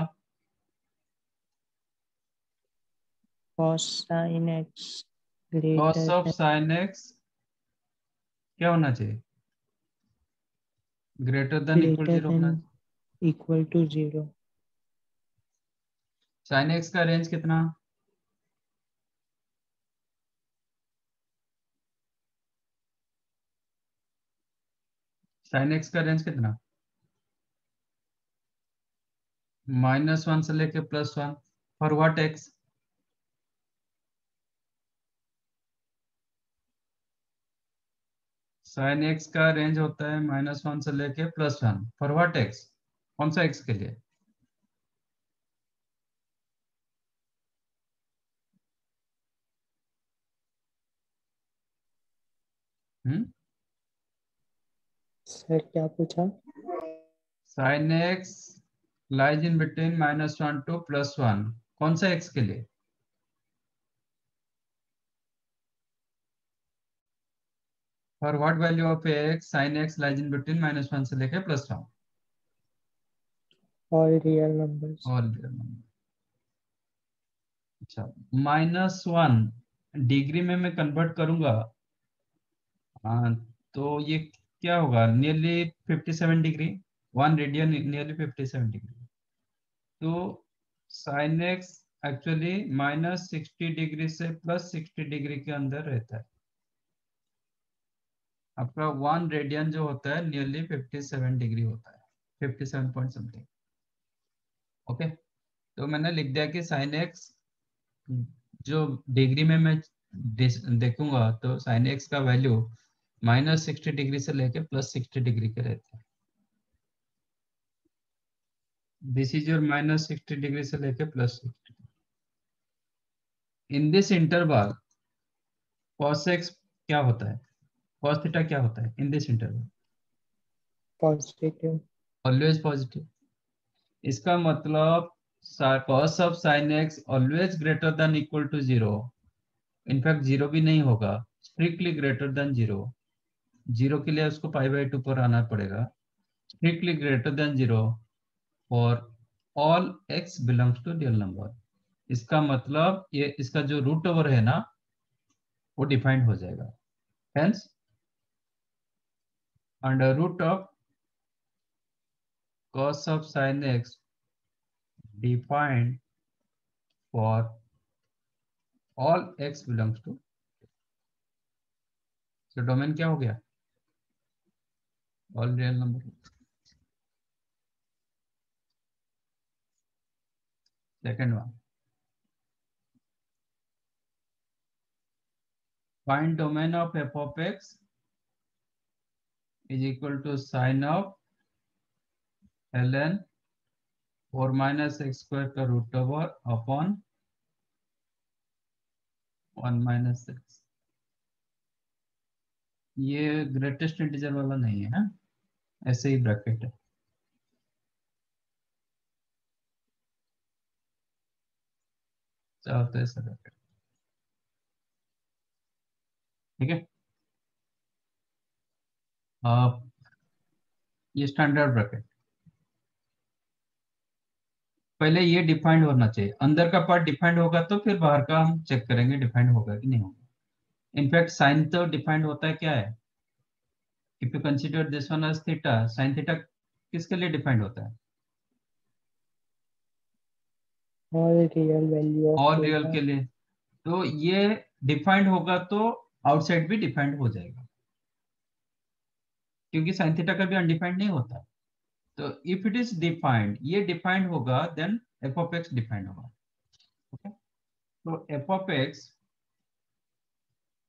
Cos sin x cos greater of than sine x क्या होना चाहिए? Greater than equal greater zero होना than चाहिए। equal to 0. साइन एक्स का रेंज कितना? साइन एक्स का रेंज कितना? -1 से लेके +1 for what x? Sine x का रेंज होता है -1 से लेके +1 फॉर व्हाट एक्स? कौन सा एक्स के लिए? सर क्या पूछा? Sine x lies in between -1 to +1 कौन सा एक्स के लिए? For what value of x sine x lies in between -1 से लेके +1? All real numbers. और अच्छा, -1 डिग्री में मैं कन्वर्ट करूंगा। हाँ, तो ये क्या होगा? Nearly 57 degree. 1 radian nearly 57 degree. तो साइन एक्स एक्चुअली -60 डिग्री से +60 डिग्री के अंदर रहता है। आपका 1 रेडियन जो होता है नियरली 57 डिग्री होता है, 57 पॉइंट समथिंग। ओके, तो मैंने लिख दिया कि साइन एक्स जो डिग्री में मैं देखूंगा तो साइन एक्स का वैल्यू -60 डिग्री से लेके +60 डिग्री के रहते हैं। दिस इज योर -60 डिग्री से लेके +60। इन दिस इंटरवल cos x क्या होता है? cos थीटा क्या होता है in this interval? Positive. Always positive. इसका मतलब cos of sin x always greater than equal to 0। In fact 0 भी नहीं होगा, स्ट्रिक्टली ग्रेटर देन 0। 0 के लिए उसको π/2 पर आना पड़ेगा। Strictly greater than 0 for all x belongs to real number. इसका मतलब ये इसका जो रूट ओवर है ना वो डिफाइंड हो जाएगा। Hence under root of cos of sin x defined for all x belongs to, so domain क्या हो गया? All real number. Second one, find domain of f of x is equal to sin of ln 4 - x² का root over upon 1 - x। ये greatest integer वाला नहीं है, हाँ? ऐसे ही ब्रैकेट है। चाहते हैं ऐसा ब्रैकेट, ठीक है। ये स्टैंडर्ड ब्रैकेट। पहले ये डिफाइंड होना चाहिए, अंदर का पार्ट डिफाइंड होगा तो फिर बाहर का हम चेक करेंगे डिफाइंड होगा कि नहीं होगा। इनफैक्ट साइन तो डिफाइंड होता है क्या है? If you consider this one as theta, sine theta किसके लिए डिफाइंड होता है? और रियल वैल्यू ऑफ और रियल थीटा। के लिए। तो ये डिफाइंड होगा तो आउटसाइड भी डिफाइंड हो जाएगा, क्योंकि साइन थीटा कभी अनडिफाइंड नहीं होता। तो इफ इट इज डिफाइंड, ये डिफाइंड होगा, then f of x defined होगा। ओके, तो f of x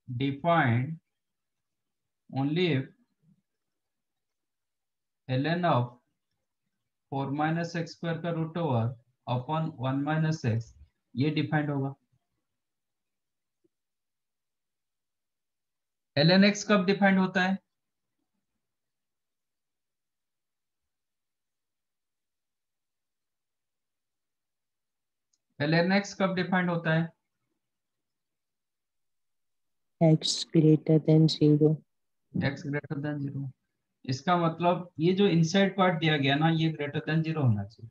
defined only if ln of 4 minus x square का root over upon 1 minus x, ये डिफाइंड होगा। ln x कब डिफाइंड होता है? ln x कब डिफाइंड होता है? x greater than 0। x greater than 0। इसका मतलब ये जो इनसाइड पार्ट दिया गया ना, ये ग्रेटर देन 0 होना चाहिए।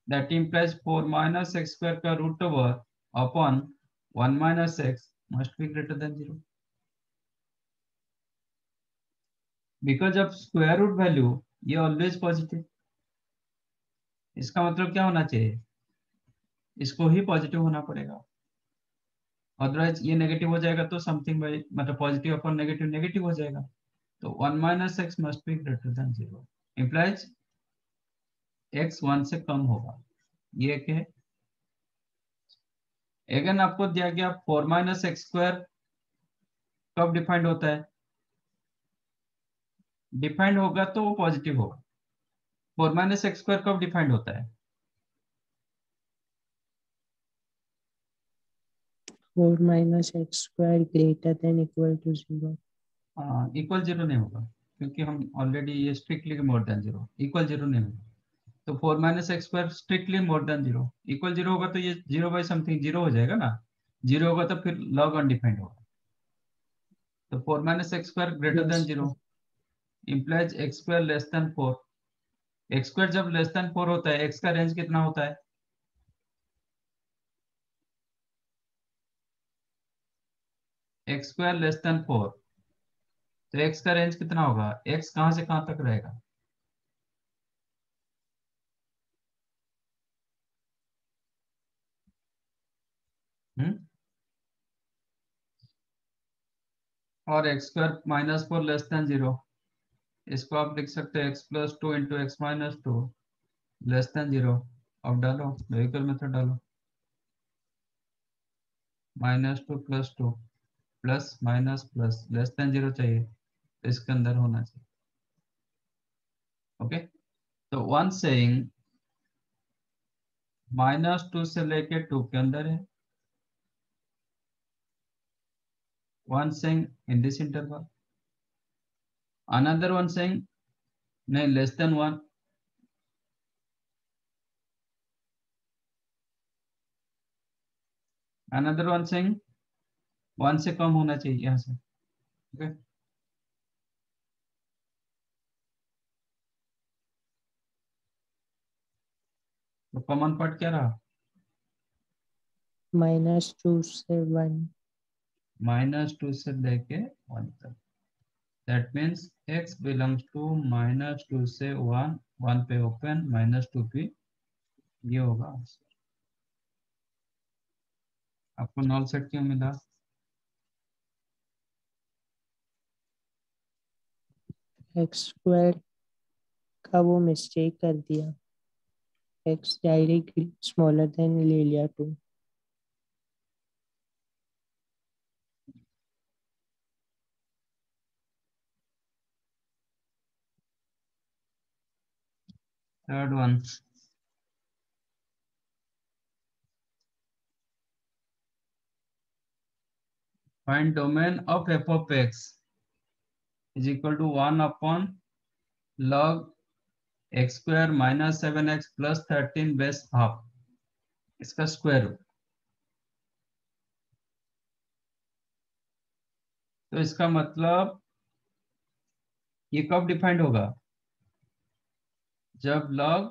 That implies 4 minus x square का root over upon 1 minus x must be greater than 0, because of square root value ये ऑलवेज पॉजिटिव। इसका मतलब क्या होना चाहिए? इसको ही पॉजिटिव होना पड़ेगा, अदरवाइज ये नेगेटिव हो जाएगा तो समथिंग बाई मतलब पॉजिटिव अपॉन नेगेटिव नेगेटिव हो जाएगा। तो 1 minus x must be greater than 0 implies x 1 से कम होगा। ये क्या है? अगेन आपको दिया गया 4 माइनस एक्स स्क्वायर कब डिफाइंड होता है? डिफाइंड होगा तो वो पॉजिटिव होगा। 4 माइनस एक्स स्क्वायर कब डिफाइंड होता है? 4 minus x square greater than equal to 0। Equal 0 नहीं होगा, क्योंकि हम ऑलरेडी ये स्ट्रिक्टली मोर देन 0, इक्वल 0 नहीं होगा। तो 4 minus x square strictly more than 0, equal 0 होगा तो ये 0 बाई समथिंग 0 हो जाएगा ना। 0 होगा तो फिर लॉग अनडिफाइंड होगा। तो 4 minus x square greater than 0 implies x square less than 4। X square जब लेस देन 4 होता है, एक्स का रेंज कितना होता है? एक्स स्क्वायर लेस देन 4, तो एक्स का रेंज कितना होगा? एक्स कहां से कहां तक रहेगा? हम्म, और x square minus 4 less than 0, इसको आप लिख सकते हैं x plus 2 into x minus 2 less than 0। अब डालो, वेहिकल मेथड डालो, -2 + 2 plus minus plus less than 0 चाहिए, तो इसके अंदर होना चाहिए। ओके, तो वन सेइंग -2 से लेके 2 के अंदर है, one saying in this interval, another one saying नहीं less than 1, another one saying 1 से कम होना चाहिए यहाँ से। ओके, तो कॉमन पार्ट क्या रहा? -2 से 1। -2 से लेके 1 तक, that means x belongs to -2 से 1, 1 पे ओपन, -2 पे, ये होगा। आपको नॉल सेट क्यों मिला? एक्स स्क्वायर का वो मिस्टेक कर दिया, एक्स डायरेक्ट स्मॉलर देन ले लिया 2। Third one, find domain of f of x is equal to 1 upon log x square minus 7x plus 13 base half, इसका स्क्वायर रूट। तो इसका मतलब ये कब डिफाइंड होगा? जब log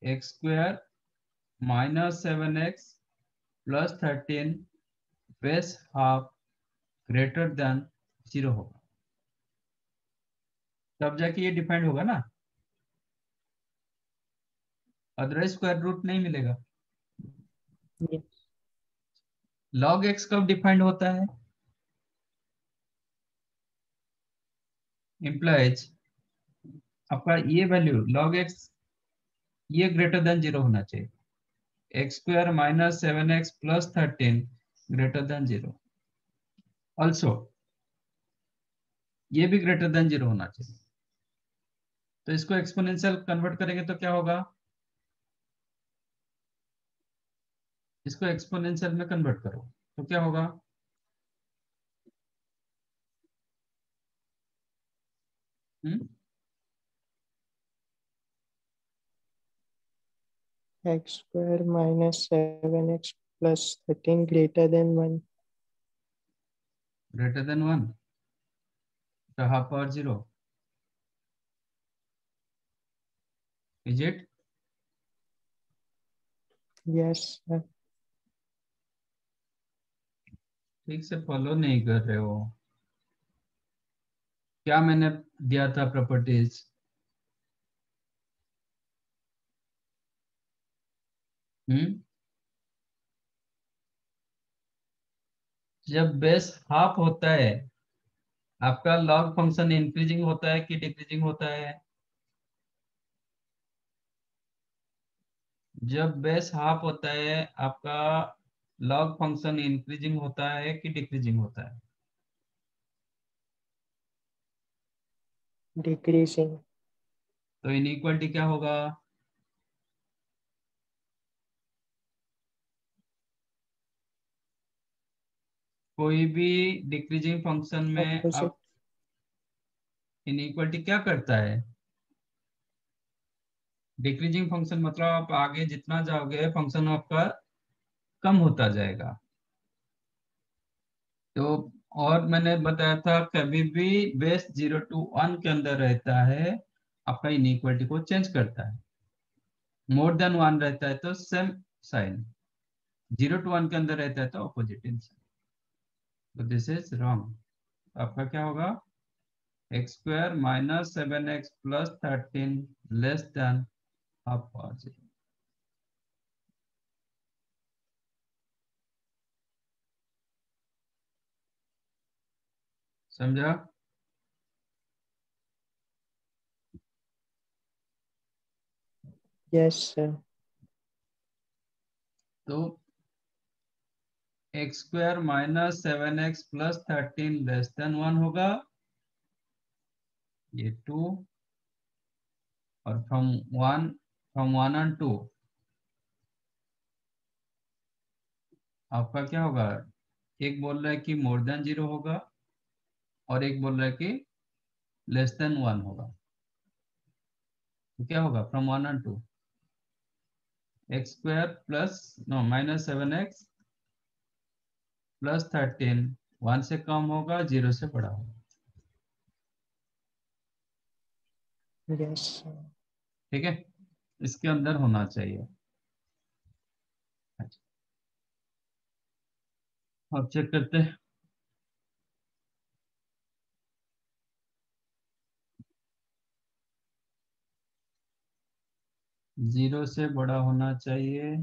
x square minus 7x plus 13 base half greater than 0 होगा। तब जाके ये डिफाइंड होगा ना, अदरवाइज स्क्वायर रूट नहीं मिलेगा। Yes. लॉग एक्स कब डिफाइंड होता है? इम्प्लाइज आपका ये वैल्यू लॉग एक्स ये ग्रेटर देन 0 होना चाहिए। X square minus 7x plus 13 greater than 0। Also ये भी ग्रेटर देन 0 होना चाहिए। तो इसको एक्सपोनेंशियल कन्वर्ट करेंगे तो क्या होगा? इसको एक्सपोनेंशियल में कन्वर्ट करो तो क्या होगा? X square minus 7x plus 13 greater than 1. Greater than 1 तो half power 0 is it? Yes, sir. ठीक से फॉलो नहीं कर रहे हो। क्या मैंने दिया था प्रॉपर्टीज? जब बेस हाफ होता है आपका लॉग फंक्शन इंक्रीजिंग होता है कि डिक्रीजिंग होता है? जब बेस हाफ होता है आपका लॉग फंक्शन इंक्रीजिंग होता है कि डिक्रीजिंग होता है? Decreasing. तो इनइक्वालिटी क्या होगा? कोई भी डिक्रीजिंग फंक्शन में Opposite. आप इनइक्वालिटी क्या करता है? डिक्रीजिंग फंक्शन मतलब आप आगे जितना जाओगे फंक्शन आपका कम होता जाएगा। तो और मैंने बताया था कभी भी बेस 0 to 1 के अंदर रहता है आपका इनइक्वालिटी को चेंज करता है। मोर देन 1 रहता है तो सेम साइन, 0 to 1 के अंदर रहता है तो ऑपोजिट इन साइन। तो दिस इज रॉन्ग। आपका क्या होगा? X square minus 7x plus 13 less than half power 0। समझा? Yes, sir. तो x square minus 7x plus 13 less than 1 होगा, ये 2, और फ्रॉम 1 एंड 2 आपका क्या होगा? एक बोल रहा है कि मोर देन 0 होगा और एक बोल रहा है कि लेस देन 1 होगा। तो क्या होगा from 1 and 2? X square plus no minus 7x plus 13 1 से कम होगा, 0 से बड़ा होगा। Yes, sir. ठीक है, इसके अंदर होना चाहिए। अच्छा, अब चेक करते हैं। जीरो से बड़ा होना चाहिए।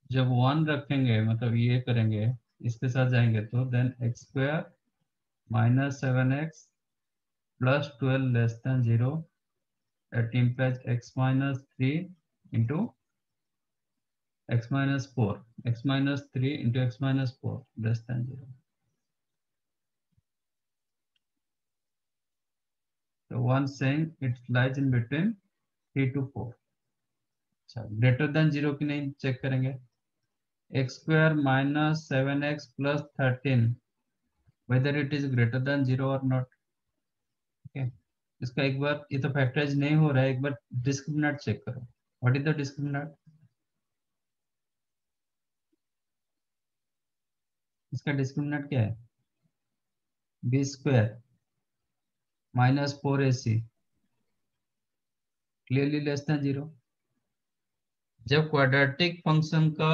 जब 1 रखेंगे मतलब ये करेंगे इसके साथ जाएंगे तो then X square minus 7x plus 12 less than 0 that implies x minus 3 into x minus 4, x minus 3 into x minus 4 less than 0. So one saying it lies in between 3 to 4. अच्छा, ग्रेटर देन 0 की नहीं check करेंगे। X square minus 7x plus 13 whether it is greater than 0 or not. Okay. इसका एक बार, ये तो factorise नहीं हो रहा है, एक बार डिस्क्रिमिनेंट चेक करो। What is the discriminant? इसका डिस्क्रिमिनेंट क्या है? B square minus 4ac clearly less than 0। जब क्वाड्रेटिक फंक्शन का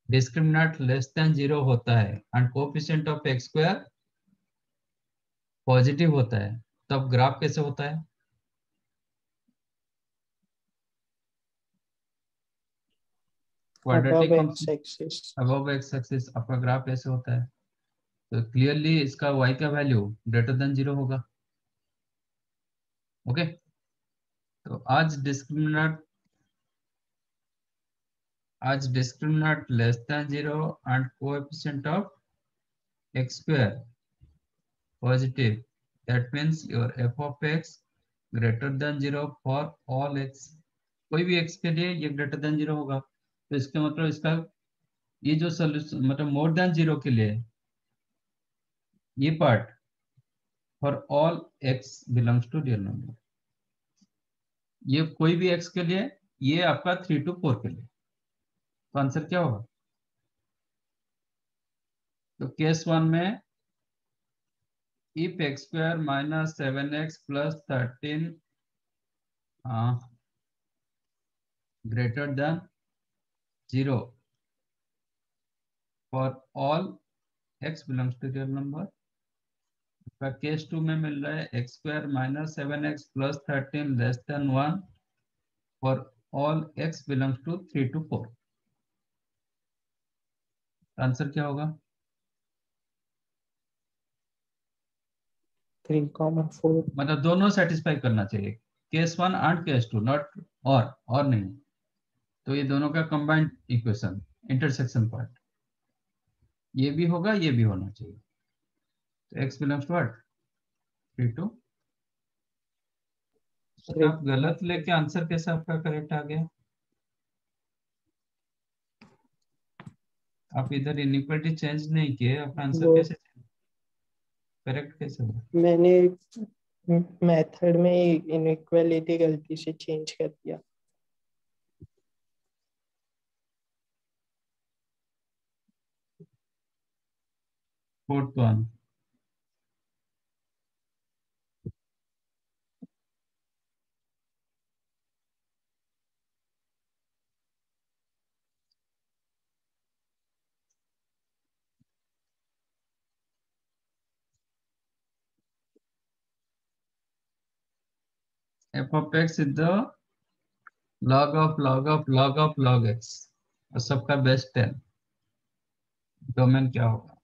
डिस्क्रिमिनेंट लेस देन 0 होता है and coefficient of X square positive होता है, तब ग्राफ कैसे होता है? Quadratic above function x-axis. Above X axis आपका ग्राफ ऐसे होता है, तो क्लियरली इसका y का वैल्यू ग्रेटर देन 0 होगा। ओके, तो आज discriminant less than 0 and coefficient of x square positive, that means your f of x greater than 0 for all x, कोई भी x के लिए ये ग्रेटर देन 0 होगा, तो इसका मतलब इसका ये जो सोल्यूशन मतलब मोर देन 0 के लिए ये part for all x belongs to real number, ये कोई भी x के लिए, ये आपका 3 to 4 के लिए, तो आंसर क्या होगा? तो केस 1 में if x square minus 7x plus 13 greater than 0 for all x belongs to real number, case 2 में मिल रहा है X square minus 7x plus 13 less than 1 for all x belongs to 3 to 4, answer क्या होगा? 3,4. मतलब दोनों satisfy करना चाहिए, केस 1 एंड केस 2, नॉट और नहीं, तो ये दोनों का कंबाइंड इक्वेशन इंटरसेक्शन पार्ट, ये भी होगा ये भी होना चाहिए, तो x belongs to what 3 to, आप गलत लेके आंसर कैसे आपका करेक्ट आ गया? आप इधर इनइक्वालिटी चेंज नहीं किए, आपका आंसर वो कैसे करेक्ट कैसे हुआ? मैंने मेथड में इनइक्वालिटी गलती से चेंज कर दिया। Fourth one, f of x is the log of log of log of log x, और सबका बेस्ट 10, डोमेन क्या होगा?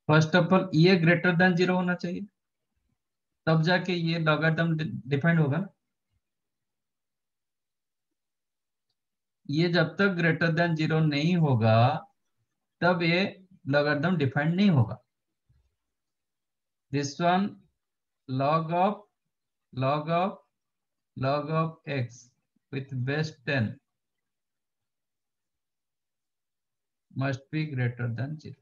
फर्स्ट ऑफ ऑल ये ग्रेटर देन 0 होना चाहिए, तब जाके ये लॉगरिथम डिफाइंड होगा ना, ये जब तक ग्रेटर देन 0 नहीं होगा तब ये लॉगरिथम डिफाइंड नहीं होगा। This one log of log of log of x with base 10 must be greater than 0,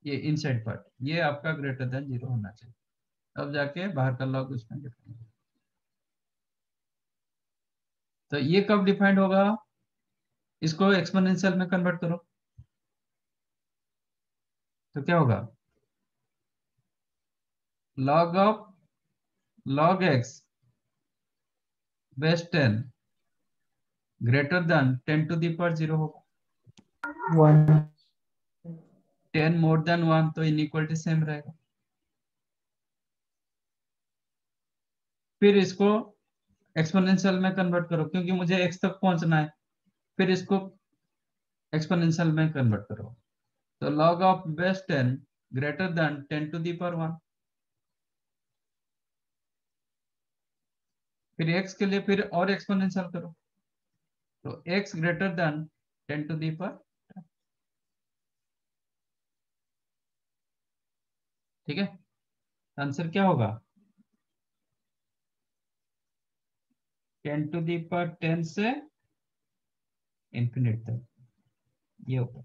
ये इनसाइड पार्ट ये आपका ग्रेटर देन 0 होना चाहिए, तब जाके बाहर का लॉग उसमें डिफाइंड होगा। तो ये कब डिफाइंड होगा? इसको एक्सपोनेंशियल में कन्वर्ट करो, तो क्या होगा? log of log x base 10 greater than 10 to the power 0 होगा, 1. 10 मोर देन 1 तो इनइक्वालिटी सेम रहेगा। फिर इसको एक्सपोनेंशियल में कन्वर्ट करो क्योंकि मुझे x तक पहुंचना है, फिर इसको एक्सपोनेंशियल में कन्वर्ट करो, तो log of base 10 greater than 10 to the power 1, फिर x के लिए फिर और एक्सपोनेंशियल करो, तो x greater then 10 to the power, ठीक है, आंसर क्या होगा? 10 to the power 10 से इंफिनिट तक, ये होगा,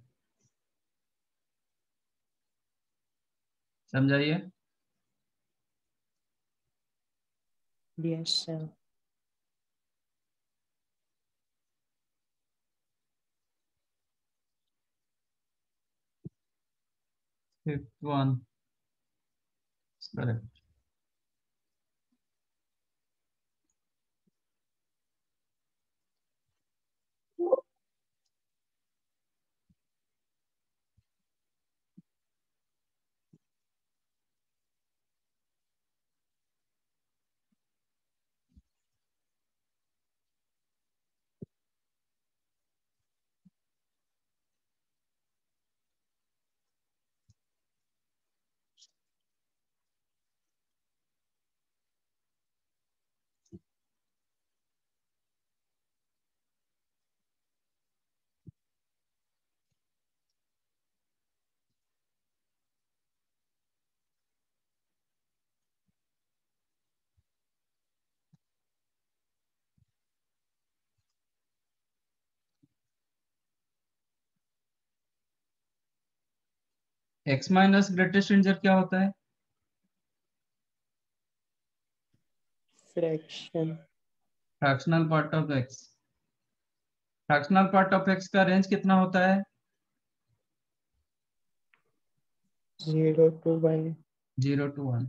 समझाइए। Yes, sir. Fifth one correct, x minus greatest integer क्या होता है? Fraction. Fractional part of x। Fractional part of x का रेंज कितना होता है? 0 to 1। 0 to 1,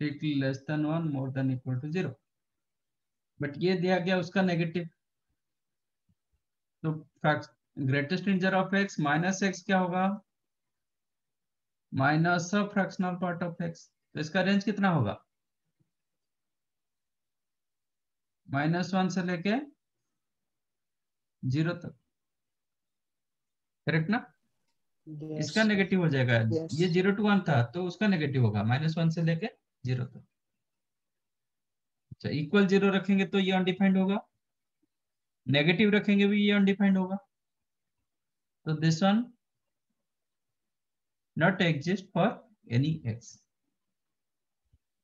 strictly less than 1, more than equal to 0। But ये दिया गया उसका नेगेटिव, तो greatest integer of x minus x क्या होगा? Minus fractional part of x। तो इसका रेंज कितना होगा? -1 से लेके 0 तक, करेक्ट ना? इसका यस नेगेटिव हो जाएगा। यस ये 0 to 1 था तो उसका नेगेटिव होगा -1 से लेके 0 तक। अच्छा, इक्वल 0 रखेंगे तो ये अनडिफाइंड होगा, नेगेटिव रखेंगे भी ये अनडिफाइंड होगा। तो this one not exist for any x,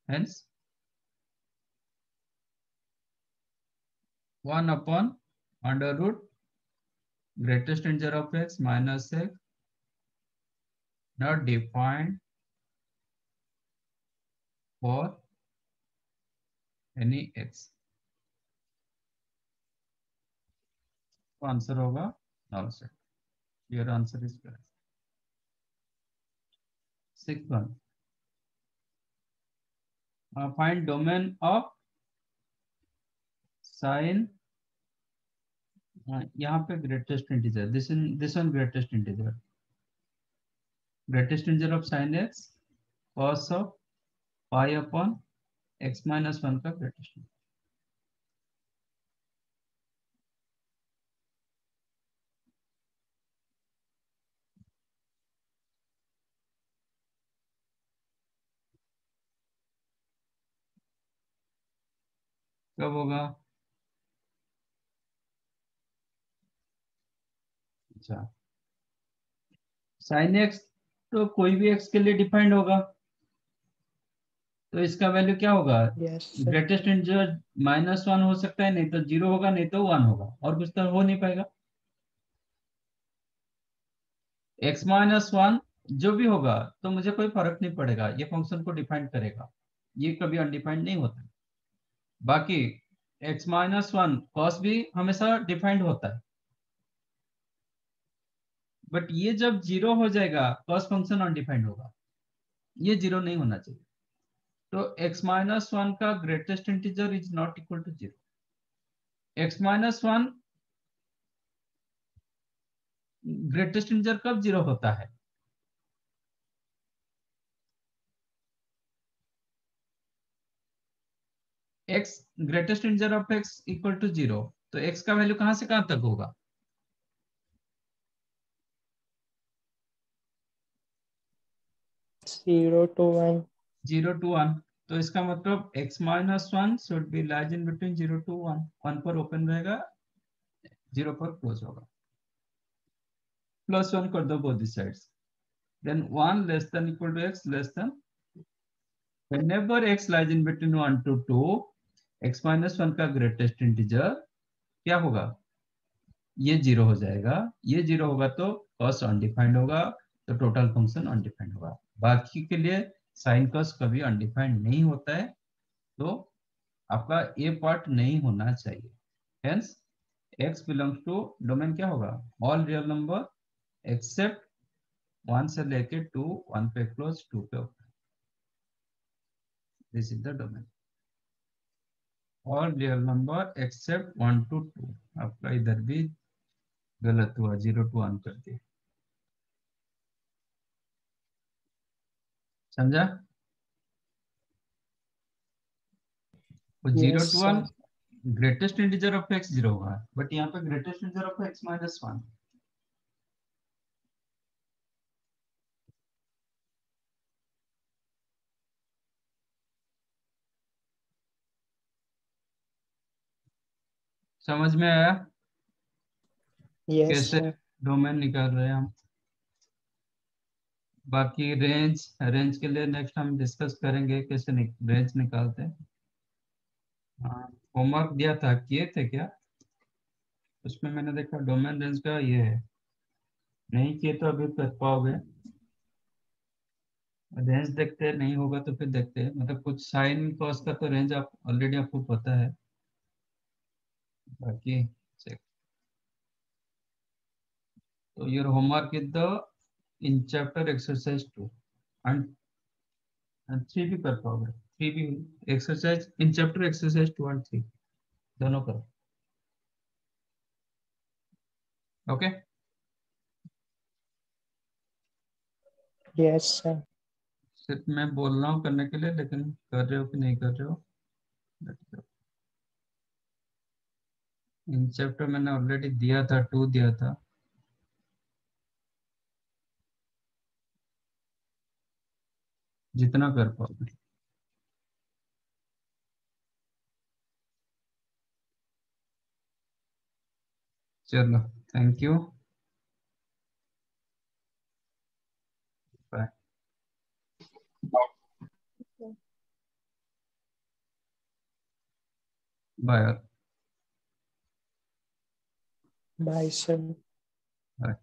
hence 1 upon under root greatest integer of x minus x not defined for any x। तो आंसर होगा null set। Your answer is correct। 6th one, find domain of sin, यहाँ पे greatest integer, this one greatest integer of sin x cos of pi upon x minus 1 का greatest integer। कब होगा? अच्छा, sine x तो कोई भी x के लिए डिफाइंड होगा, तो इसका वैल्यू क्या होगा? यस ग्रेटेस्ट इंटीजर -1 हो सकता है, नहीं तो 0 होगा, नहीं तो 1 होगा, और कुछ तो हो नहीं पाएगा। x माइनस 1 जो भी होगा तो मुझे कोई फर्क नहीं पड़ेगा, ये फंक्शन को डिफाइन करेगा, ये कभी अनडिफाइंड नहीं होता। बाकी x माइनस 1 कॉस भी हमेशा डिफाइंड होता है, बट ये जब 0 हो जाएगा कॉस फंक्शन अनडिफाइंड होगा, ये 0 नहीं होना चाहिए। तो x माइनस 1 का greatest integer is not equal to 0। x minus 1 greatest integer कब 0 होता है? x greatest integer of x equal to 0, तो x का वैल्यू कहां से कहां तक होगा? 0 to 1। 0 to 1, तो इसका मतलब x minus 1 should be lies in between 0 to 1। 1 पर ओपन रहेगा, 0 पर क्लोज होगा। +1 कर दो both the sides, then 1 less than equal to x less than, whenever x lies in between 1 to 2, x minus 1 का ग्रेटेस्ट इंटीजर क्या होगा? ये 0 हो जाएगा, ये 0 होगा तो कॉस अनडिफाइंड होगा, तो टोटल फंक्शन अनडिफाइंड होगा। बाकी के लिए साइन कॉस कभी अनडिफाइंड नहीं होता है, तो आपका ए पार्ट नहीं होना चाहिए। Hence x belongs to domain क्या होगा? ऑल रियल नंबर एक्सेप्ट 1 से लेके 2, 1 पे क्लोज, 2 पे open, this is the domain. All real number except 1 to 2, आपका इधर भी गलत हुआ, 0 to 1 कर दिया, समझा? वो 0 to 1 greatest integer of x 0 होगा, बट यहाँ पे greatest integer of x minus 1। समझ में आया यस कैसे सर। डोमेन निकाल रहे हैं हम? बाकी रेंज के लिए नेक्स्ट हम डिस्कस करेंगे कैसे रेंज निकालते हैं। हाँ, होमवर्क दिया था, किए थे क्या? उसमें मैंने देखा डोमेन रेंज का ये है, नहीं किए तो अभी कर पाओगे। रेंज देखते हैं, नहीं होगा तो फिर देखते हैं, मतलब कुछ साइन कॉस का तो रेंज आप ऑलरेडी आपको पता है, बाकी check. तो your homework is the in chapter exercise 2 and 3 भी कर पाओगे, 3 भी exercise in chapter exercise 2 and 3 दोनों करो। Okay yes sir. सिर्फ मैं बोल रहा हूँ करने के लिए, लेकिन कर रहे हो कि नहीं कर रहे हो। इन चैप्टर मैंने ऑलरेडी दिया था, 2 दिया था। जितना कर पाओगे। चलो, thank you, bye. Bye. Bye sir. Bye.